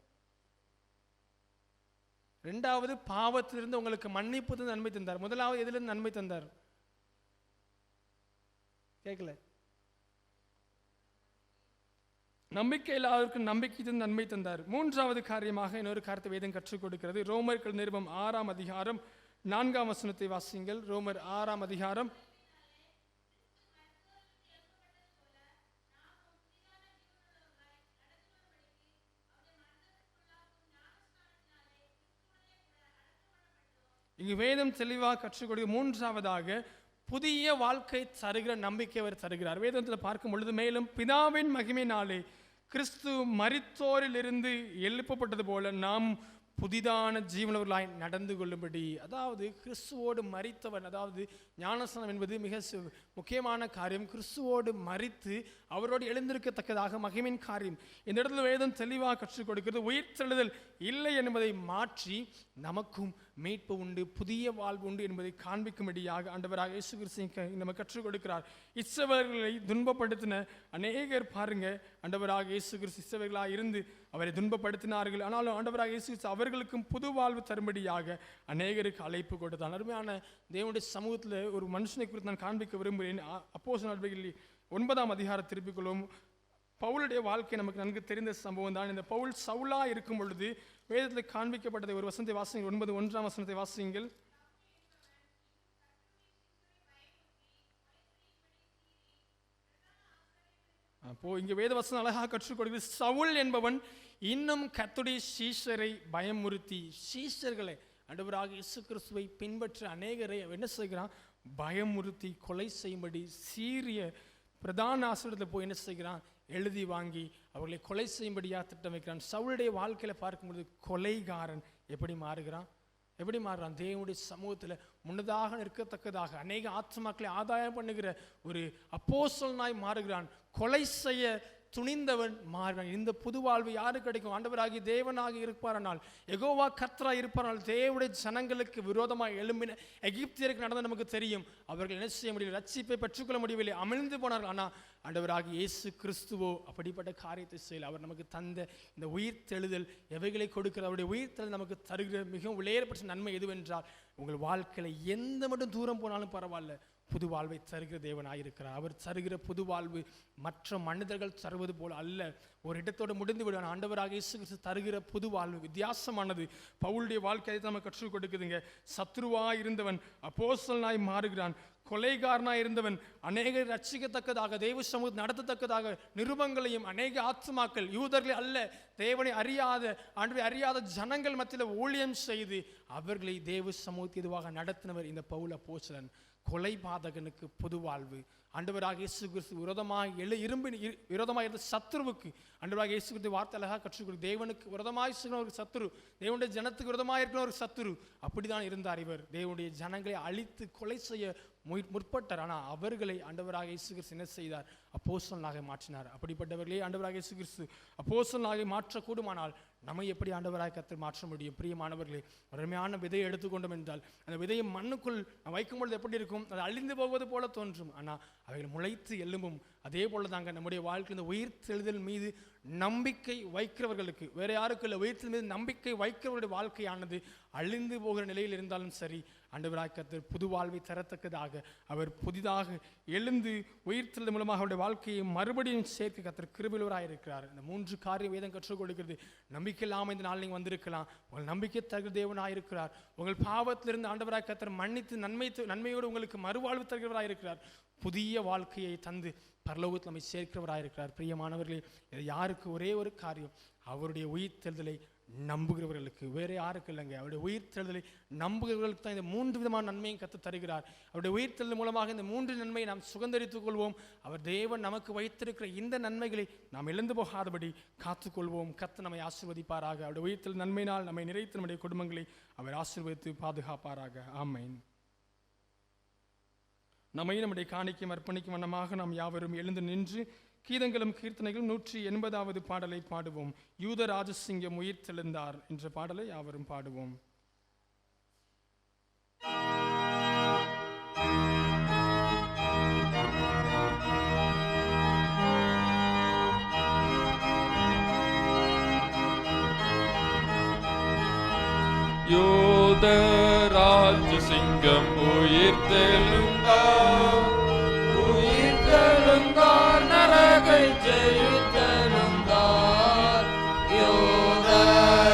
இரண்டாவது, பாவத்திலிருந்து உங்களுக்கு மன்னிப்பு நன்மை தந்தார். முதலாவது எதிலிருந்து நன்மை தந்தார்? கேட்கல. நம்பிக்கை இல்லாதவருக்கு நம்பிக்கை நன்மை தந்தார். மூன்றாவது காரியமாக இன்னொரு காரியத்தை வேதம் கற்றுக் கொடுக்கிறது. ரோமர்கள் நிருபம் 6ஆம் அதிகாரம் 4ஆம் வசனத்தை வாசியுங்கள். ரோமர் 6ஆம் அதிகாரம் 4 இங்கு வேதம் தெளிவாக கற்றுக் கொடுக்க மூன்றாவதாக புதிய வாழ்க்கை தருகிற நம்பிக்கை அவர் தருகிறார். வேதத்தில் பார்க்கும் பொழுது, மேலும் பிதாவின் மகிமையினாலே கிறிஸ்து மரித்தோரில் இருந்து எழுப்பப்பட்டது போல நாம் புதிதான ஜீவனவர்களாய் நடந்து கொள்ளும்படி. அதாவது கிறிஸ்துவோடு மரித்தவன், அதாவது ஞானஸ்நானம் என்பது மிக முக்கியமான காரியம். கிறிஸ்துவோடு மரித்து அவரோடு எழுந்திருக்கத்தக்கதாக மகிமையின் காரியம். இந்த இடத்துல வேதம் தெளிவாக கற்றுக் கொடுக்கிறது. உயிர்த்தெழுதல் இல்லை என்பதை மாற்றி நமக்கும் மீட்பு உண்டு, புதிய வாழ்வு உண்டு என்பதை காண்பிக்கும்படியாக ஆண்டவராக இயேசு கிறிஸ்து நமக்கு கற்றுக் கொடுக்கிறார். இஸ்ரவேலர்களை துன்பப்படுத்தின அநேகர் பாருங்க, ஆண்டவராக இயேசு கிறிஸ்து இஸ்ரவேலர்களாக இருந்து அவரை துன்பப்படுத்தினார்கள். ஆனாலும் ஆண்டவராக இயேசு கிறிஸ்து அவர்களுக்கும் புது வாழ்வு தரும்படியாக அநேகருக்கு அழைப்பு கொடுத்தார். அருமையான தேவனுடைய சமூகத்தில் ஒரு மனுஷனை குறித்து நான் காண்பிக்க விரும்புகிறேன். அப்போஸ்தலர் நடவடிக்கைகளில் 9ஆம் அதிகாரம் திருப்பிக் கொள்வோம். பவுலுடைய வாழ்க்கை நமக்கு நன்கு தெரிந்த சம்பவம் தான். இந்த பவுல் சவுலா இருக்கும் பொழுது வேதத்தில் காண்பிக்கப்பட்டதை ஒரு வசனத்தை வாசியுங்கள். 9:1ஆம் வசனத்தை வாசியுங்கள். அப்போ இங்க வேத வசனம் அழகாக கற்றுக் கொடுக்கிறது. சவுல் என்பவன் இன்னும் கர்த்தருடைய சீஷரை பயமுறுத்தி, சீஷர்களை ஆண்டவராக இயேசு கிறிஸ்துவை பின்பற்ற அநேகரை என்ன செய்கிறான்? பயமுறுத்தி கொலை செய்யும்படி சீரிய பிரதான ஆசிரியத்தில் போய் என்ன செய்கிறான்? எழுதி வாங்கி அவர்களை கொலை செய்யும்படியாக திட்டம் வைக்கிறான். சவுளுடைய வாழ்க்கையில் பார்க்கும்பொழுது கொலைகாரன் எப்படி மாறுகிறான்? எப்படி மாறுறான்? தேவனுடைய சமூகத்தில் முன்னதாக இருக்கத்தக்கதாக அநேக ஆத்மாக்களை ஆதாயம் பண்ணுகிற ஒரு அப்போஸ்தலனாய் மாறுகிறான். கொலை செய்ய துணிந்தவன் மாறுகிறான். இந்த புது வாழ்வு யாரு கிடைக்கும்? ஆண்டவராகி தேவனாக இருப்பாரானால், யெகோவா கர்த்தராக இருப்பாரானால், தேவனுடைய ஜனங்களுக்கு விரோதமாக எழும்பின எகிப்தியருக்கு நடந்த நமக்கு தெரியும். அவர்கள் என்ன செய்ய முடியவில்லை, ரட்சிப்பை பெற்றுக்கொள்ள முடியவில்லை, அமிழ்ந்து போனார்கள். ஆனால் ஆண்டவராகி இயேசு கிறிஸ்துவோ அப்படிப்பட்ட காரியத்தை செய்யல. அவர் நமக்கு தந்த இந்த உயிர்த்தெழுதல் எவைகளை கொடுக்கிற அவருடைய உயிர்த்தெழுதல் நமக்கு தருகிற மிகவும் விலையேறப்பட்ட நன்மை எதுவென்றால், உங்கள் வாழ்க்கையில் எந்த மட்டும் தூரம் போனாலும் பரவாயில்ல, புது வாழ்வை தருகிற தேவனாயிருக்கிறார். அவர் தருகிற புது வாழ்வு மற்ற மனிதர்கள் தருவது போல அல்ல, ஒரு இடத்தோடு முடிந்து விடுவான். ஆண்டவராக இயேசு கிறிஸ்து தருகிற புது வாழ்வு வித்தியாசமானது. பவுலுடைய வாழ்க்கையை நம்ம கற்றுக் கொடுக்குதுங்க. சத்ருவாய் இருந்தவன் அப்போஸ்தலனாய் மாறுகிறான். கொலைகாரனாய் இருந்தவன் அநேகர் ரட்சிக்கத்தக்கதாக, தேவ சமூகத்தை நடத்தத்தக்கதாக நிருபங்களையும் அநேக ஆத்மாக்கள், யூதர்களை அல்ல, தேவனை அறியாத ஆண்டவரை அறியாத ஜனங்கள் மத்தியில் ஊழியம் செய்து அவர்களை தேவ சமூகத்தை இதுவாக நடத்தினவர் இந்த பவுல் அப்போஸ்தலன். கொலைபாதகனுக்கு புது வாழ்வு. ஆண்டவராக இயேசு கிறிஸ்து விரோதமாக விரோதமாக இருந்த சத்ருவுக்கு ஆண்டவராக இயேசு கிறிஸ்து வார்த்தை அழகாக கற்றுக் கொடுத்து, தேவனுக்கு விரோதமாக இருக்கிற ஒரு சத்ரு, தேவனுடைய ஜனத்துக்கு விரோதமாக இருக்கிற ஒரு சத்ரு, அப்படிதான் இருந்தார் இவர். தேவனுடைய ஜனங்களை அழித்து கொலை செய்ய முற்பட்டார். ஆனால் அவர்களை ஆண்டவராக இயேசு கிறிஸ்து என்ன செய்தார்? அப்போஸ்தலனாக மாற்றினார். அப்படிப்பட்டவர்களே ஆண்டவராக இயேசு கிறிஸ்து அப்போஸ்தலனாக மாற்றக்கூடுமானால் நம்மை எப்படி ஆண்டவராக கர்த்தர் மாற்ற முடியும்? பிரியமானவர்களே, அருமையான விதையை எடுத்துக்கொண்டோம் என்றால் அந்த விதையை மண்ணுக்குள் வைக்கும் பொழுது எப்படி இருக்கும்? அது அழிந்து போவது போல தோன்றும். ஆனால் அவைகள் முளைத்து எழும்பும். அதே போல தாங்க நம்முடைய வாழ்க்கையில் இந்த உயிர்த்தெழுதல் மீது நம்பிக்கை வைக்கிறவர்களுக்கு, வேற யாருக்கும் இல்லை, உயிர்த்தெழுதல் மீது நம்பிக்கை வைக்கிறவருடைய வாழ்க்கையானது அழிந்து போகிற நிலையில் இருந்தாலும் சரி, ஆண்டவராக கர்த்தர் புது வாழ்வை தரத்தக்கதாக அவர் புதிதாக எழுந்து உயிர்த்தெழுதல் மூலமாக அவருடைய வாழ்க்கையை மறுபடியும் சேர்க்க கர்த்தர் கிருபையுள்ளவராக இருக்கிறார். இந்த 3 காரியம் வேதம் கற்றுக் கொடுக்கிறது. நம்பிக்கை இல்லாமல் இந்த நாள் நீங்கள் வந்திருக்கலாம். உங்கள் நம்பிக்கை தகுந்த தேவனாக இருக்கிறார். உங்கள் பாவத்திலிருந்து ஆண்டவராக கர்த்தர் மன்னித்து நன்மையோடு உங்களுக்கு மறுவாழ்வு தருகிறவராக இருக்கிறார். புதிய வாழ்க்கையை தந்து பரலோகத்தில் நம்மை சேர்க்கிறவராக இருக்கிறார். பிரியமானவர்களே, யாருக்கு ஒரே ஒரு காரியம், அவருடைய உயிர்த்தெழுதலை நம்புகிறவர்களுக்கு, வேற யாருக்கு இல்லைங்க. அவருடைய உயிர்த்தெழுதலை நம்புகிறவர்களுக்கு தான் இந்த 3 விதமான நன்மையும் கத்து தருகிறார். அவருடைய உயிர்த்தெழுதல் மூலமாக இந்த 3 நன்மையை நாம் சுதந்திரித்துக் கொள்வோம். அவர் தேவன் நமக்கு வைத்திருக்கிற இந்த நன்மைகளை நாம் இழந்து போகாதபடி காத்துக்கொள்வோம். கத்து நம்மை ஆசீர்வதிப்பாராக. அவருடைய உயிர்த்தெழுதல் நன்மையினால் நம்மை நிறைத்து நம்முடைய குடும்பங்களை அவர் ஆசீர்வதித்து பாதுகாப்பாராக. ஆமென். நம்மை நம்முடைய காணிக்கையும் அர்ப்பணிக்கும் வண்ணமாக நாம் யாவரும் எழுந்து நின்று கீதங்களும் கீர்த்தனைகளும் 180வது பாடலை பாடுவோம். யூத ராஜசிங்கம் உயிர்த்தெழுந்தார் என்ற பாடலை யாவரும் பாடுவோம். யூத ராஜசிங்கம் உயிர்த்தெழுந்தார், உயிர்த்தெழுந்தார், நரகை ஜெயித்தெழுந்தார். யூத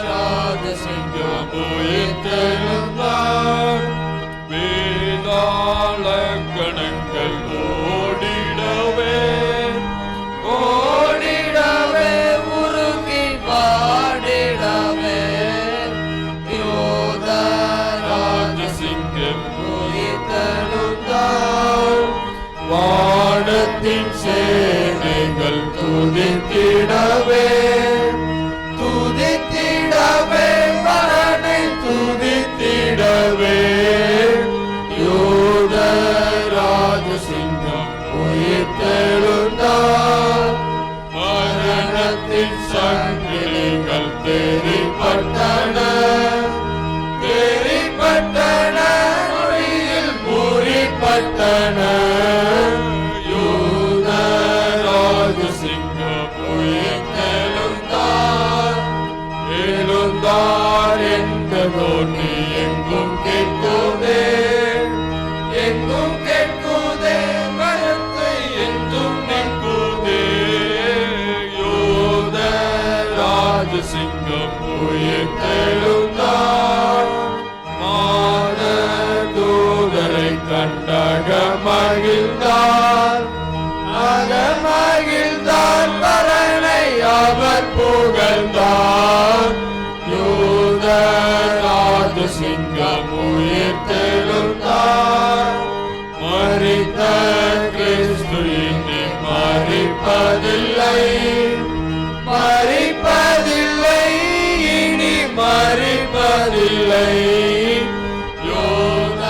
ராஜசிங்கம் உயிர்த்தெழுந்தார். வேதாள கணங்கள் ஓடிடவே ஓடிடவே உருகி பாடிடவே யூத ராஜசிங்கம் உயிர்த்தெழுந்தார். வானத்தின் சேனைகள் துதித்திடவே துதித்திடவே மரணை துதித்திடவே யூத ராஜசிங்கம் உயிர்த்தெழுந்தார். மரணத்தின் சங்கிலிகள் தெரிப்பட்டன, தெரிப்பட்டன, ஒளியில் முறிப்பட்டன. யூத ராஜசிங்கம் உயிர்த்தெழுந்தார். எழுந்தார் என்ற தோனி எங்கும் கேட்குதே, எங்கும் கேட்குதே, மரத்தை என்றும் நிற்குதே. யூத ராஜசிங்கம் உயிர்த்தெழுந்தார். மாத தூதரை கண்டக மகிழ்ந்தார், அகமகிழ்ந்தார், பரனை அவர் புகழ்ந்தார். யூத ராஜசிங்கம் உயிர்த்தெழுந்தார். மரித்த கிறிஸ்து இனி மரிப்பதில்லை, மரிப்பதில்லை, இனி மரிப்பதில்லை. யூத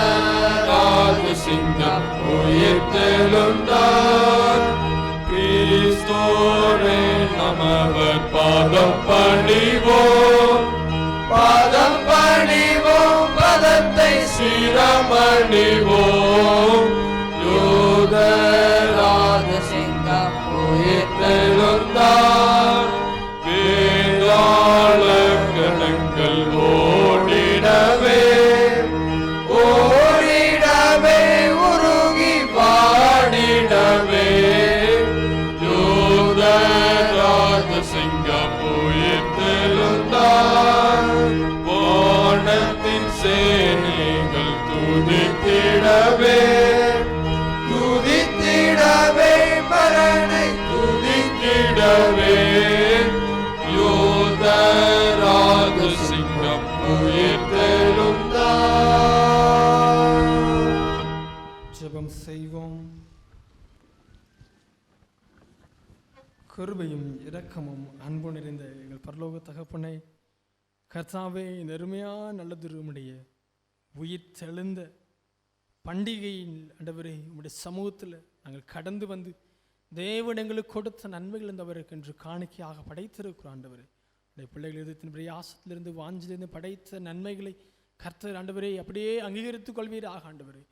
ராஜசிங்கம் உயிர்த்தெழுந்தார். கிறிஸ்தோரே நமவர் பாதம் பணிவோம், பாதம் பணிவோம், பதத்தை சிரமணிவோம். யூத ராஜசிங்கம் உயிர்த்தெழுந்தார். வேதாள கணங்கள் ஓடிடவே ஓடிடவே உருகி பாடிடவே யூத ராஜசிங்கம் உயிர்த்தெழுந்தார். வானத்தின் சேனைகள் துதித்திடவே துதித்திடவே மரணை துதித்திடவே யூத ராஜசிங்கம் உயிர்த்தெழுந்தார். ஜெபம் செய்வோம். கிருபையும் இரக்கமும் அன்பு நிறைந்த எங்கள் பரலோக தகப்பனே, கர்த்தாவே, இந்த அருமையான நல்லதுருமுடைய உயிர் தெழுந்த பண்டிகையின் ஆண்டவரே உம்முடைய சமூகத்தில் நாங்கள் கடந்து வந்து தேவன் எங்களுக்கு கொடுத்த நன்மைகள் இருந்தவருக்கு என்று காணிக்கையாக படைத்திருக்கிறோம் ஆண்டவரே. உடைய பிள்ளைகள் இதத்தின் பிரயாசத்திலிருந்து வாஞ்சிலிருந்து படைத்த நன்மைகளை கர்த்தர் ஆண்டவரே அப்படியே அங்கீகரித்துக் கொள்வீராக ஆண்டவரே.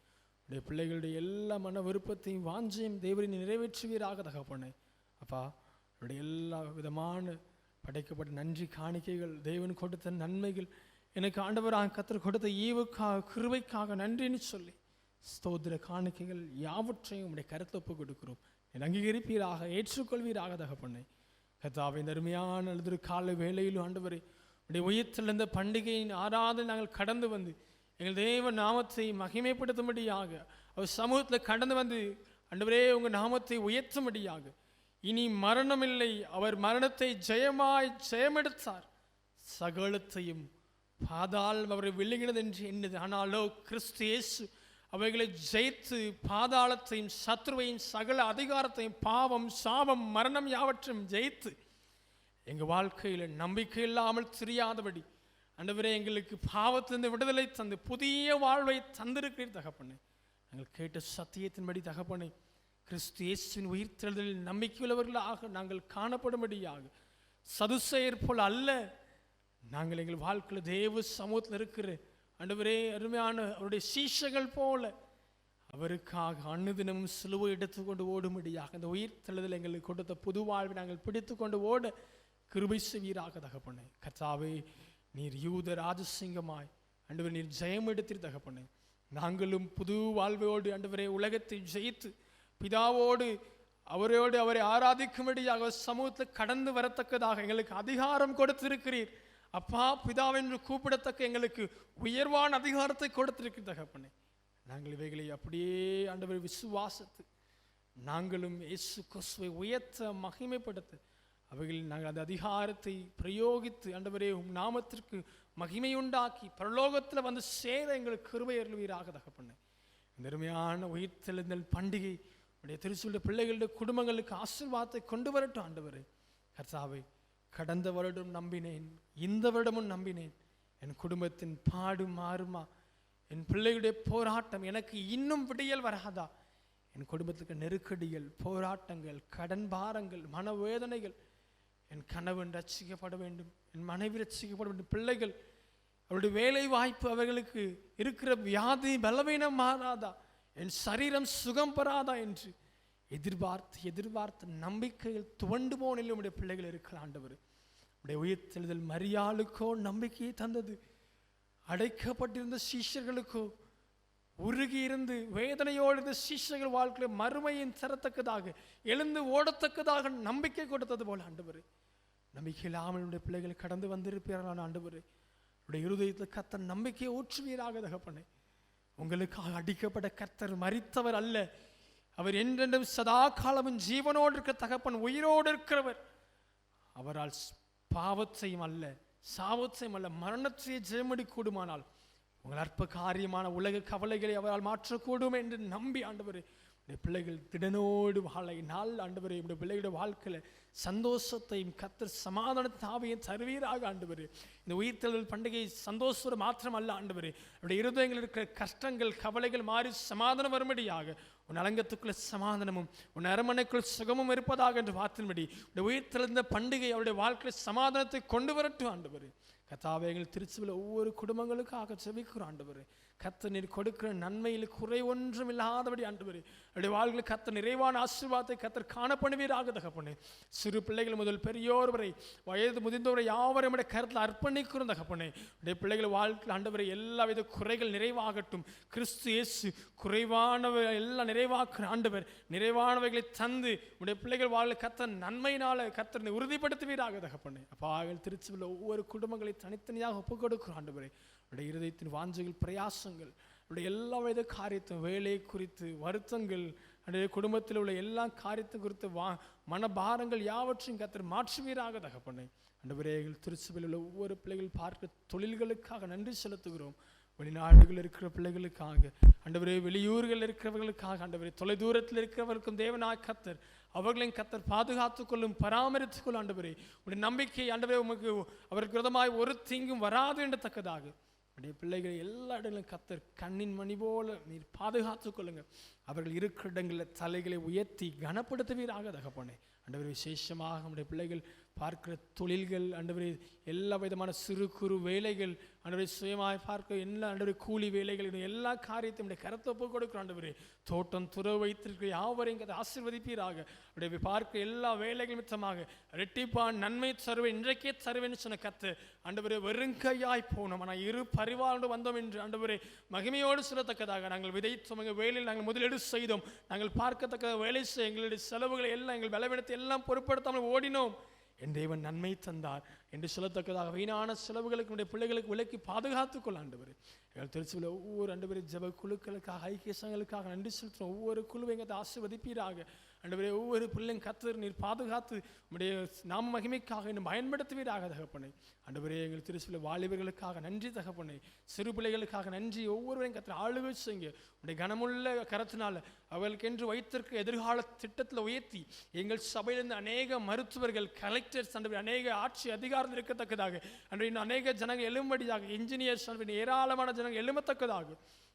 உடைய பிள்ளைகளுடைய எல்லா மன விருப்பத்தையும் வாஞ்சையும் தேவரின் நிறைவேற்றுவீராக தகப்பனே. அப்பா அவருடைய எல்லா விதமான படைக்கப்பட்ட நன்றி காணிக்கைகள், தேவன் கொடுத்த நன்மைகள், எனக்கு ஆண்டவராக கர்த்தர் கொடுத்த ஈவுக்காக கிருபைக்காக நன்றின்னு சொல்லி ஸ்தோத்திர காணிக்கைகள் யாவற்றையும் உடைய கருத்தை ஒப்புக் கொடுக்கிறோம். என் அங்கீகரிப்பீராக, ஏற்றுக்கொள்வீராக தகப்பனே. கர்த்தாவே, இந்த அருமையான அல்லது கால வேளையிலும் ஆண்டவரே உடைய உயிர்த்தெழுந்த பண்டிகையின் ஆராதனை நாங்கள் கடந்து வந்து எங்கள் தேவ நாமத்தை மகிமைப்படுத்தும்படியாக அவர் சமூகத்தில் கடந்து வந்து ஆண்டவரே உங்கள் நாமத்தை உயர்த்தும்படியாக, இனி மரணமில்லை, அவர் மரணத்தை ஜெயமெடுத்தார், சகலத்தையும் பாதாளம் அவரை விழுங்கினது என்று எண்ணுது. ஆனாலோ கிறிஸ்து இயேசு அவைகளை ஜெயித்து பாதாளத்தையும் சத்ருவையும் சகல அதிகாரத்தையும் பாவம் சாபம் மரணம் யாவற்றையும் ஜெயித்து எங்கள் வாழ்க்கையில் நம்பிக்கை இல்லாமல் தெரியாதபடி ஆண்டவரே எங்களுக்கு பாவத்திலிருந்து விடுதலை தந்து புதிய வாழ்வை தந்திருக்கிறீர் தகப்பனே. நாங்கள் கேட்ட சத்தியத்தின்படி தகப்பனே, கிறிஸ்து இயேசுவின் உயிர்த்தெழுதலில் நம்பிக்கையுள்ளவர்களாக நாங்கள் காணப்படும்படியாக சதுசேயர் போல் அல்ல, நாங்கள் எங்கள் வாழ்க்கையில் தேவ சமூகத்தில் இருக்கிற ஆண்டவரே அருமையான அவருடைய சீஷர்கள் போல அவருக்காக அன்னுதினமும் சிலுவை எடுத்துக்கொண்டு ஓடும்படியாக இந்த உயிர்த்தெழுதல் எங்களுக்கு கொடுத்த புது வாழ்வை நாங்கள் பிடித்துக்கொண்டு ஓட கிருபை செய்வீராக தகப்பனே. கர்த்தாவே, நீர் யூத ராஜசிங்கமாய் ஆண்டவரே நீர் ஜெயம் எடுத்தீர் தகப்பனே. நாங்களும் புது வாழ்வையோடு ஆண்டவரே உலகத்தை ஜெயித்து பிதாவோடு அவரை ஆராதிக்கும்படியாக சமூகத்தில் கடந்து வரத்தக்கதாக எங்களுக்கு அதிகாரம் கொடுத்திருக்கிறீர் அப்பா. பிதாவென்று கூப்பிடத்தக்க எங்களுக்கு உயர்வான அதிகாரத்தை கொடுத்திருக்கிற தகப்பனே. நாங்கள் இவைகளை அப்படியே ஆண்டவரை விசுவாசத்து நாங்களும் இயேசு கிறிஸ்துவை உயர்த்த மகிமைப்படுத்த அவைகளில் நாங்கள் அந்த அதிகாரத்தை பிரயோகித்து ஆண்டவரே உம் நாமத்திற்கு மகிமையுண்டாக்கி பரலோகத்தில் வந்து சேர எங்களுக்கு கிருபை அருள்வீராக தகப்பனே. இந்த அருமையான உயிர்த்தெழுந்தல் பண்டிகை உடைய திருச்சூழல் பிள்ளைகளுடைய குடும்பங்களுக்கு ஆசீர்வாதத்தை கொண்டு வரட்டும் ஆண்டவரே. கர்த்தாவே, கடந்த வருடம் நம்பினேன், இந்த வருடமும் நம்பினேன், என் குடும்பத்தின் பாடு மாறுமா, என் பிள்ளைகளுடைய போராட்டம் எனக்கு இன்னும் விடியல் வராதா, என் குடும்பத்துக்கு நெருக்கடிகள் போராட்டங்கள் கடன் பாரங்கள் மனவேதனைகள், என் கணவன் ரட்சிக்கப்பட வேண்டும், என் மனைவி ரட்சிக்கப்பட வேண்டும், பிள்ளைகள் அவருடைய வேலை வாய்ப்பு அவர்களுக்கு இருக்கிற வியாதி பலவீனம் மாறாதா, என் சரீரம் சுகம் பெறாதா என்று எதிர்பார்த்து நம்பிக்கையில் துவண்டு போன நிலையில் உடைய பிள்ளைகள் இருக்கலாம் ஆண்டவர். உடைய உயிர்த்தெழுதல் மரியாளுக்கோ நம்பிக்கையை தந்தது, அடைக்கப்பட்டிருந்த சீஷர்களுக்கோ உருகி இருந்து வேதனையோடு இருந்த சீஷர்கள் வாழ்க்கையில் மறுமையின் தரத்தக்கதாக எழுந்து ஓடத்தக்கதாக நம்பிக்கை கொடுத்தது போல ஆண்டவர். நம்பிக்கை இல்லாமல் உடைய பிள்ளைகள் கடந்து வந்திருப்பார்கள் ஆண்டவர். உடைய இருதயத்தில் கர்த்தர் நம்பிக்கையை ஊற்றுவீராக தகப்பனே. உங்களுக்காக அடிக்கப்பட்ட கர்த்தர் மரித்தவர் அல்ல, அவர் என்றென்றும் சதா காலமும் ஜீவனோடு இருக்க தகப்பன், உயிரோடு இருக்கிறவர். அவரால் பாவத்தையும் அல்ல சாவத்தையும் அல்ல மரணத்தையே ஜெயமடி கூடுமானால் உங்கள் அற்ப காரியமான உலக கவலைகளை அவரால் மாற்றக்கூடும் என்று நம்பி ஆண்டவரே பிள்ளைகள் திடனோடு வாழ நாள் ஆண்டவரே உடைய பிள்ளைகளுடைய வாழ்க்கையில் சந்தோஷத்தையும் கர்த்தர் சமாதானத்தை ஆவியும் தருவீராக ஆண்டவரே. இந்த உயிர்த்தெழுதல் பண்டிகை சந்தோஷம் மாத்திரம் அல்ல ஆண்டவரே, அவருடைய இருதயங்கள் இருக்கிற கஷ்டங்கள் கவலைகள் மாறி சமாதானம் வரும்படியாக உன் அலங்கத்துக்குள்ள சமாதானமும் உன் அரமனைக்குள் சுகமும் இருப்பதாக என்று வார்த்தையின்படி உடைய உயிர்த்தெழுந்த பண்டிகை அவருடைய வாழ்க்கையில் சமாதானத்தை கொண்டு வரட்டும் ஆண்டவரே. கர்த்தாவே, எங்கள் திருச்சியில் ஒவ்வொரு குடும்பங்களுக்காக செபிக்கிறோம் ஆண்டவரே. கர்த்தர் நீர் கொடுக்கிற நன்மையில் குறை ஒன்றும் இல்லாதபடி ஆண்டவரே அவருடைய வாழ்க்கையில் கர்த்தர் நிறைவான ஆசீர்வாதத்தை கர்த்தர் காணப்படுவீராக தகப்பனே. சிறு பிள்ளைகள் முதல் பெரியோர் வரை வயது முதிர்ந்தோரை யாவரும் கருத்தில் அர்ப்பணிக்கிறோம் தகப்பனே. உடைய பிள்ளைகள் வாழ்க்கையில் ஆண்டவரை எல்லா வித குறைகள் நிறைவாகட்டும். கிறிஸ்து இயேசு குறைவானவை எல்லாம் நிறைவாக்குற ஆண்டவர், நிறைவானவைகளை தந்து உடைய பிள்ளைகள் வாழ்க்கை கர்த்தர் நன்மையினால கர்த்தர் உறுதிப்படுத்துவீராக தகப்பனே. அப்பா, திருச்சியில் ஒவ்வொரு குடும்பங்களை தனித்தனியாக ஒப்புக் கொடுக்கிறோம் ஆண்டவரே. அவருடைய இருதயத்தின் வாஞ்சைகள் பிரயாசங்கள் அவருடைய எல்லா வித காரியத்தையும் வேலை குறித்து வருத்தங்கள் அவருடைய குடும்பத்தில் உள்ள எல்லா காரியத்தையும் குறித்து மனபாரங்கள் யாவற்றையும் கர்த்தர் மாற்றுவீராக தகப்பனே. ஆண்டவரே, திருச்சியில் உள்ள ஒவ்வொரு பிள்ளைகள் பார்க்க தொழில்களுக்காக நன்றி செலுத்துகிறோம். வெளிநாடுகள் இருக்கிற பிள்ளைகளுக்காக ஆண்டவரே, வெளியூர்கள் இருக்கிறவர்களுக்காக ஆண்டவரே, தொலை தூரத்தில் இருக்கிறவர்களுக்கும் தேவனாய் கர்த்தர் அவர்களையும் கர்த்தர் பாதுகாத்துக் கொள்ளும் பராமரித்துக் கொள்ளும் ஆண்டவரே. உடைய நம்பிக்கை ஆண்டவரே உமக்கு அவருக்கு விரோதமாய் ஒரு தீங்கும் வராது என்றத்தக்கதாக உடைய பிள்ளைகளை எல்லா இடங்களிலும் கர்த்தர் கண்ணின் மணி போல நீர் பாதுகாத்துக் கொள்ளுங்க. அவர்கள் இருக்கிற இடங்களில் தலைகளை உயர்த்தி கனப்படுத்துவீராக தகப்பனே. ஆண்டவரே, விசேஷமாக நம்முடைய பிள்ளைகள் பார்க்கிற தொழில்கள் ஆண்டவரே, எல்லா விதமான சிறு குறு வேலைகள் ஆண்டவரே, சுயமாய் பார்க்க எல்லா ஆண்டவரே கூலி வேலைகள் எல்லா காரியத்தையும் கரத்தை ஒப்புக் கொடுக்கிறோம். ஆண்டவரே, தோட்டம் துறவு வைத்திருக்கிற யாவரையும் அதை ஆசீர்வதிப்பீராக. அப்படியே பார்க்க எல்லா வேலைகள் மித்தமாக ரெட்டிப்பான் நன்மை தருவேன் இன்றைக்கே தருவேன்னு சொன்ன கத்து ஆண்டவரே, வெறுங்கையாய் போனோம் ஆனால் இரு பரிவாரோடு வந்தோம் என்று ஆண்டவரே மகிமையோடு சொல்லத்தக்கதாக நாங்கள் விதைத்தோம். எங்கள் வேலையில் நாங்கள் முதலீடு செய்தோம். நாங்கள் பார்க்கத்தக்க வேலை செய்ய எங்களுடைய செலவுகளை எல்லாம் எங்கள் பலவீனத்தை எல்லாம் பொருட்படுத்தாமல் ஓடினோம். என் தேவன் நன்மை தந்தார் என்று சொல்லத்தக்கதாக வீணான செலவுகளுக்கு நம்முடைய பிள்ளைகளுக்கு விலக்கி பாதுகாத்துக் கொள்ள ஆண்டவரே. எங்கள் திருச்சியில் ஒவ்வொரு ஆண்டவரே ஜெப குழுக்களுக்காக ஐக்கிய சங்கங்களுக்காக நன்றி செலுத்துகிறோம். ஒவ்வொரு குழுவை எங்களை ஆசீர்வதிப்பீராக. ஆண்டவரே, ஒவ்வொரு பிள்ளைங்க கர்த்தர் நீர் பாதுகாத்து நம்முடைய நாம மகிமைக்காக இன்னும் பயன்படுத்துவீராக தகப்பனை. ஆண்டவரே, எங்கள் திருச்சியில் வாலிபர்களுக்காக நன்றி தகப்பனை. சிறு பிள்ளைகளுக்காக நன்றி. ஒவ்வொருவரையும் கர்த்தர் ஆளுகை செய்யுங்க. உடைய கனமுள்ள கரத்தினால அவர்களுக்கு என்று வைத்திருக்க எதிர்கால திட்டத்தில் உயர்த்தி எங்கள் சபையிலிருந்து அநேக மருத்துவர்கள், கலெக்டர்ஸ், அநேக ஆட்சி அதிகாரம் இருக்கத்தக்கதாக அன்றைய அநேக ஜனங்கள் எழும்படியாக, இன்ஜினியர்ஸ் ஏராளமான ஜனங்கள் எழும்பத்தக்கதாக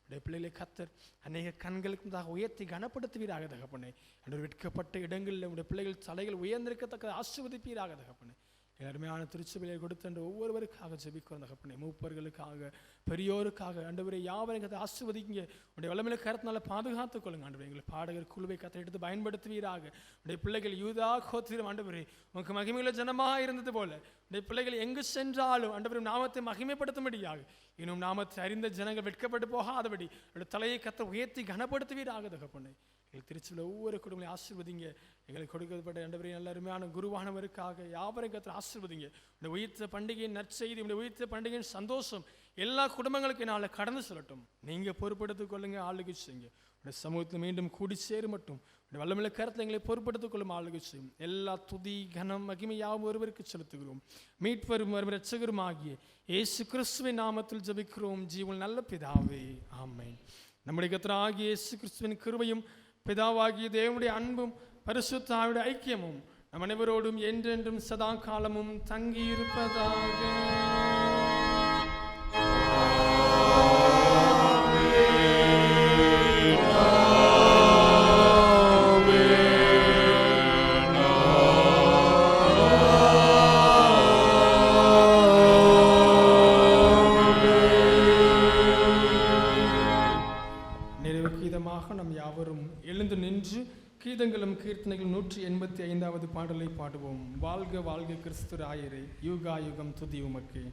உடைய பிள்ளைகளை கர்த்தர் அநேக கண்களுக்கு உயர்த்தி கனப்படுத்துவீராக தகப்பனை. அன்று விற்கப்பட்ட இடங்களில் உடைய பிள்ளைகள் தலைகள் உயர்ந்திருக்கத்தக்க ஆசீர்வதிப்பீராக தகப்பனை. அருமையான திருச்சபையை கொடுத்த ஒவ்வொருவருக்காக ஜெபிக்கிறோம் தகப்பனே. மூப்பர்களுக்காக, பெரியோருக்காக ஆண்டவரே யாவரையும் ஆசீர்வதிங்க. உடைய வல்லமையில கரத்தினால பாதுகாத்துக் கொள்ளுங்க ஆண்டவரே. எங்களை பாடகர் குழுவை கத்தை எடுத்து பயன்படுத்துவீராக. உடைய பிள்ளைகள் யூதா கோத்திரம் ஆண்டவரே உங்களுக்கு மகிமையுள்ள ஜனமாக இருந்தது போல உடைய பிள்ளைகள் எங்கு சென்றாலும் ஆண்டவரே நாமத்தை மகிமைப்படுத்தும்படியாக இன்னும் நாமத்தை அறிந்த ஜனங்கள் வெட்கப்பட்டு போகாதபடி உடைய தலையை கத்த உயர்த்தி கனப்படுத்துவீராக தகப்பனே. எங்கள் திருச்சியில் ஒவ்வொரு குடும்பங்களையும் ஆசீர்வதிங்க. எங்களுக்கு கொடுக்கப்பட்ட ஆண்டவரே நல்ல அருமையான குருவானவருக்காக யாவரையும் கர்த்தர் ஆசீர்வதிங்க. உடைய உயிர்த்த பண்டிகையின் நற்செய்தி, உடைய உயிர்த்த பண்டிகையின் சந்தோஷம் எல்லா குடும்பங்களுக்கு நாளை கடந்து சொல்லட்டும். நீங்க பொறுப்படுத்திக் கொள்ளுங்க, ஆளுகை செய்யுங்க. உடைய சமூகத்தில் மீண்டும் கூடி சேரும் மட்டும் உடைய வல்லமையுள்ள கருத்தை எங்களை பொறுப்படுத்திக் கொள்ளும், ஆளுகை செய்யும். எல்லா துதி கனம் மகிமை யாவும் ஒருவருக்கு செலுத்துகிறோம். மீட்பரும் இரட்சகரும் ஆகிய இயேசு கிறிஸ்துவின் நாமத்தில் ஜெபிக்கிறோம் ஜீவன் நல்ல பிதாவே, ஆமென். நம்முடைய கர்த்தராகிய இயேசு கிறிஸ்துவின் கிருபையும் பிதாவாகிய தேவனுடைய அன்பும் பரிசுத்த ஆவியுடைய ஐக்கியமும் நம் அனைவரோடும் என்றென்றும் சதா காலமும் தங்கியிருப்பதாக. எழுந்து நின்று கீதங்களும் கீர்த்தனைகளும் 185வது பாடலை பாடுவோம். வாழ்க வாழ்க கிறிஸ்து ராயரே, யுகா யுகம் துதி உமக்கு.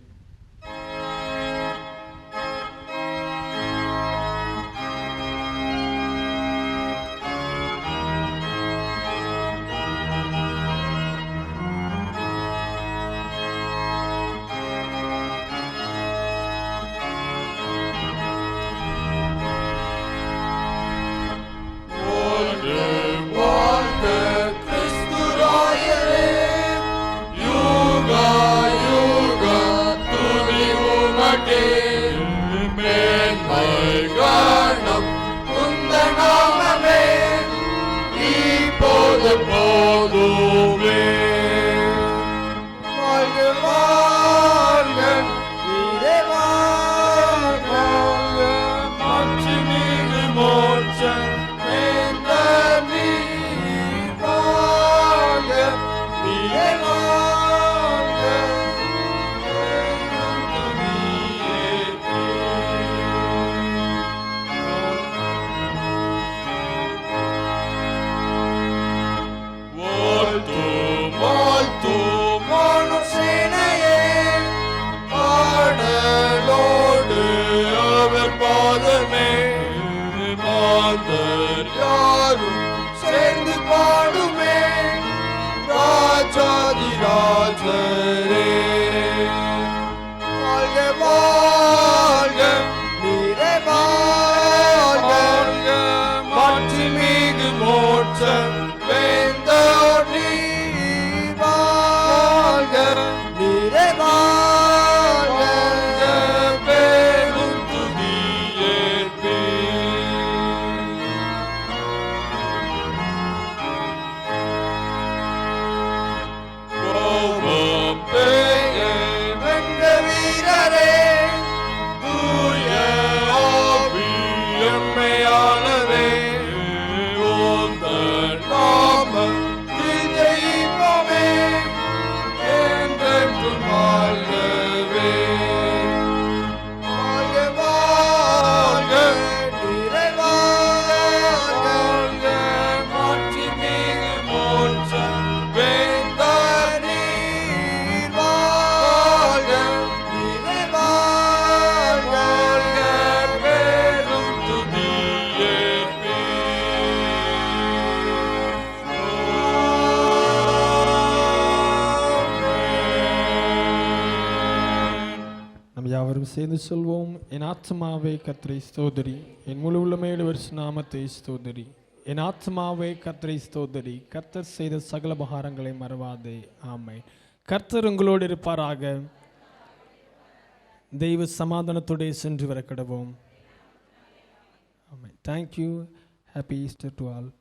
யாவரும் சேர்ந்து சொல்வோம். என் ஆத்மாவே கர்த்தரை ஸ்தோத்திரி, என் முழு உள்ளமையோடு வருஷ நாமத்தை ஸ்தோத்திரி. என் ஆத்மாவே கர்த்தரை ஸ்தோத்திரி, கர்த்தர் செய்த சகல உபகாரங்களை மறவாதே. ஆமென். கர்த்தர் உங்களோடு இருப்பாராக. தெய்வ சமாதானத்தோடு சென்று வர கடவோம். Amen. Thank you. Happy Easter to all.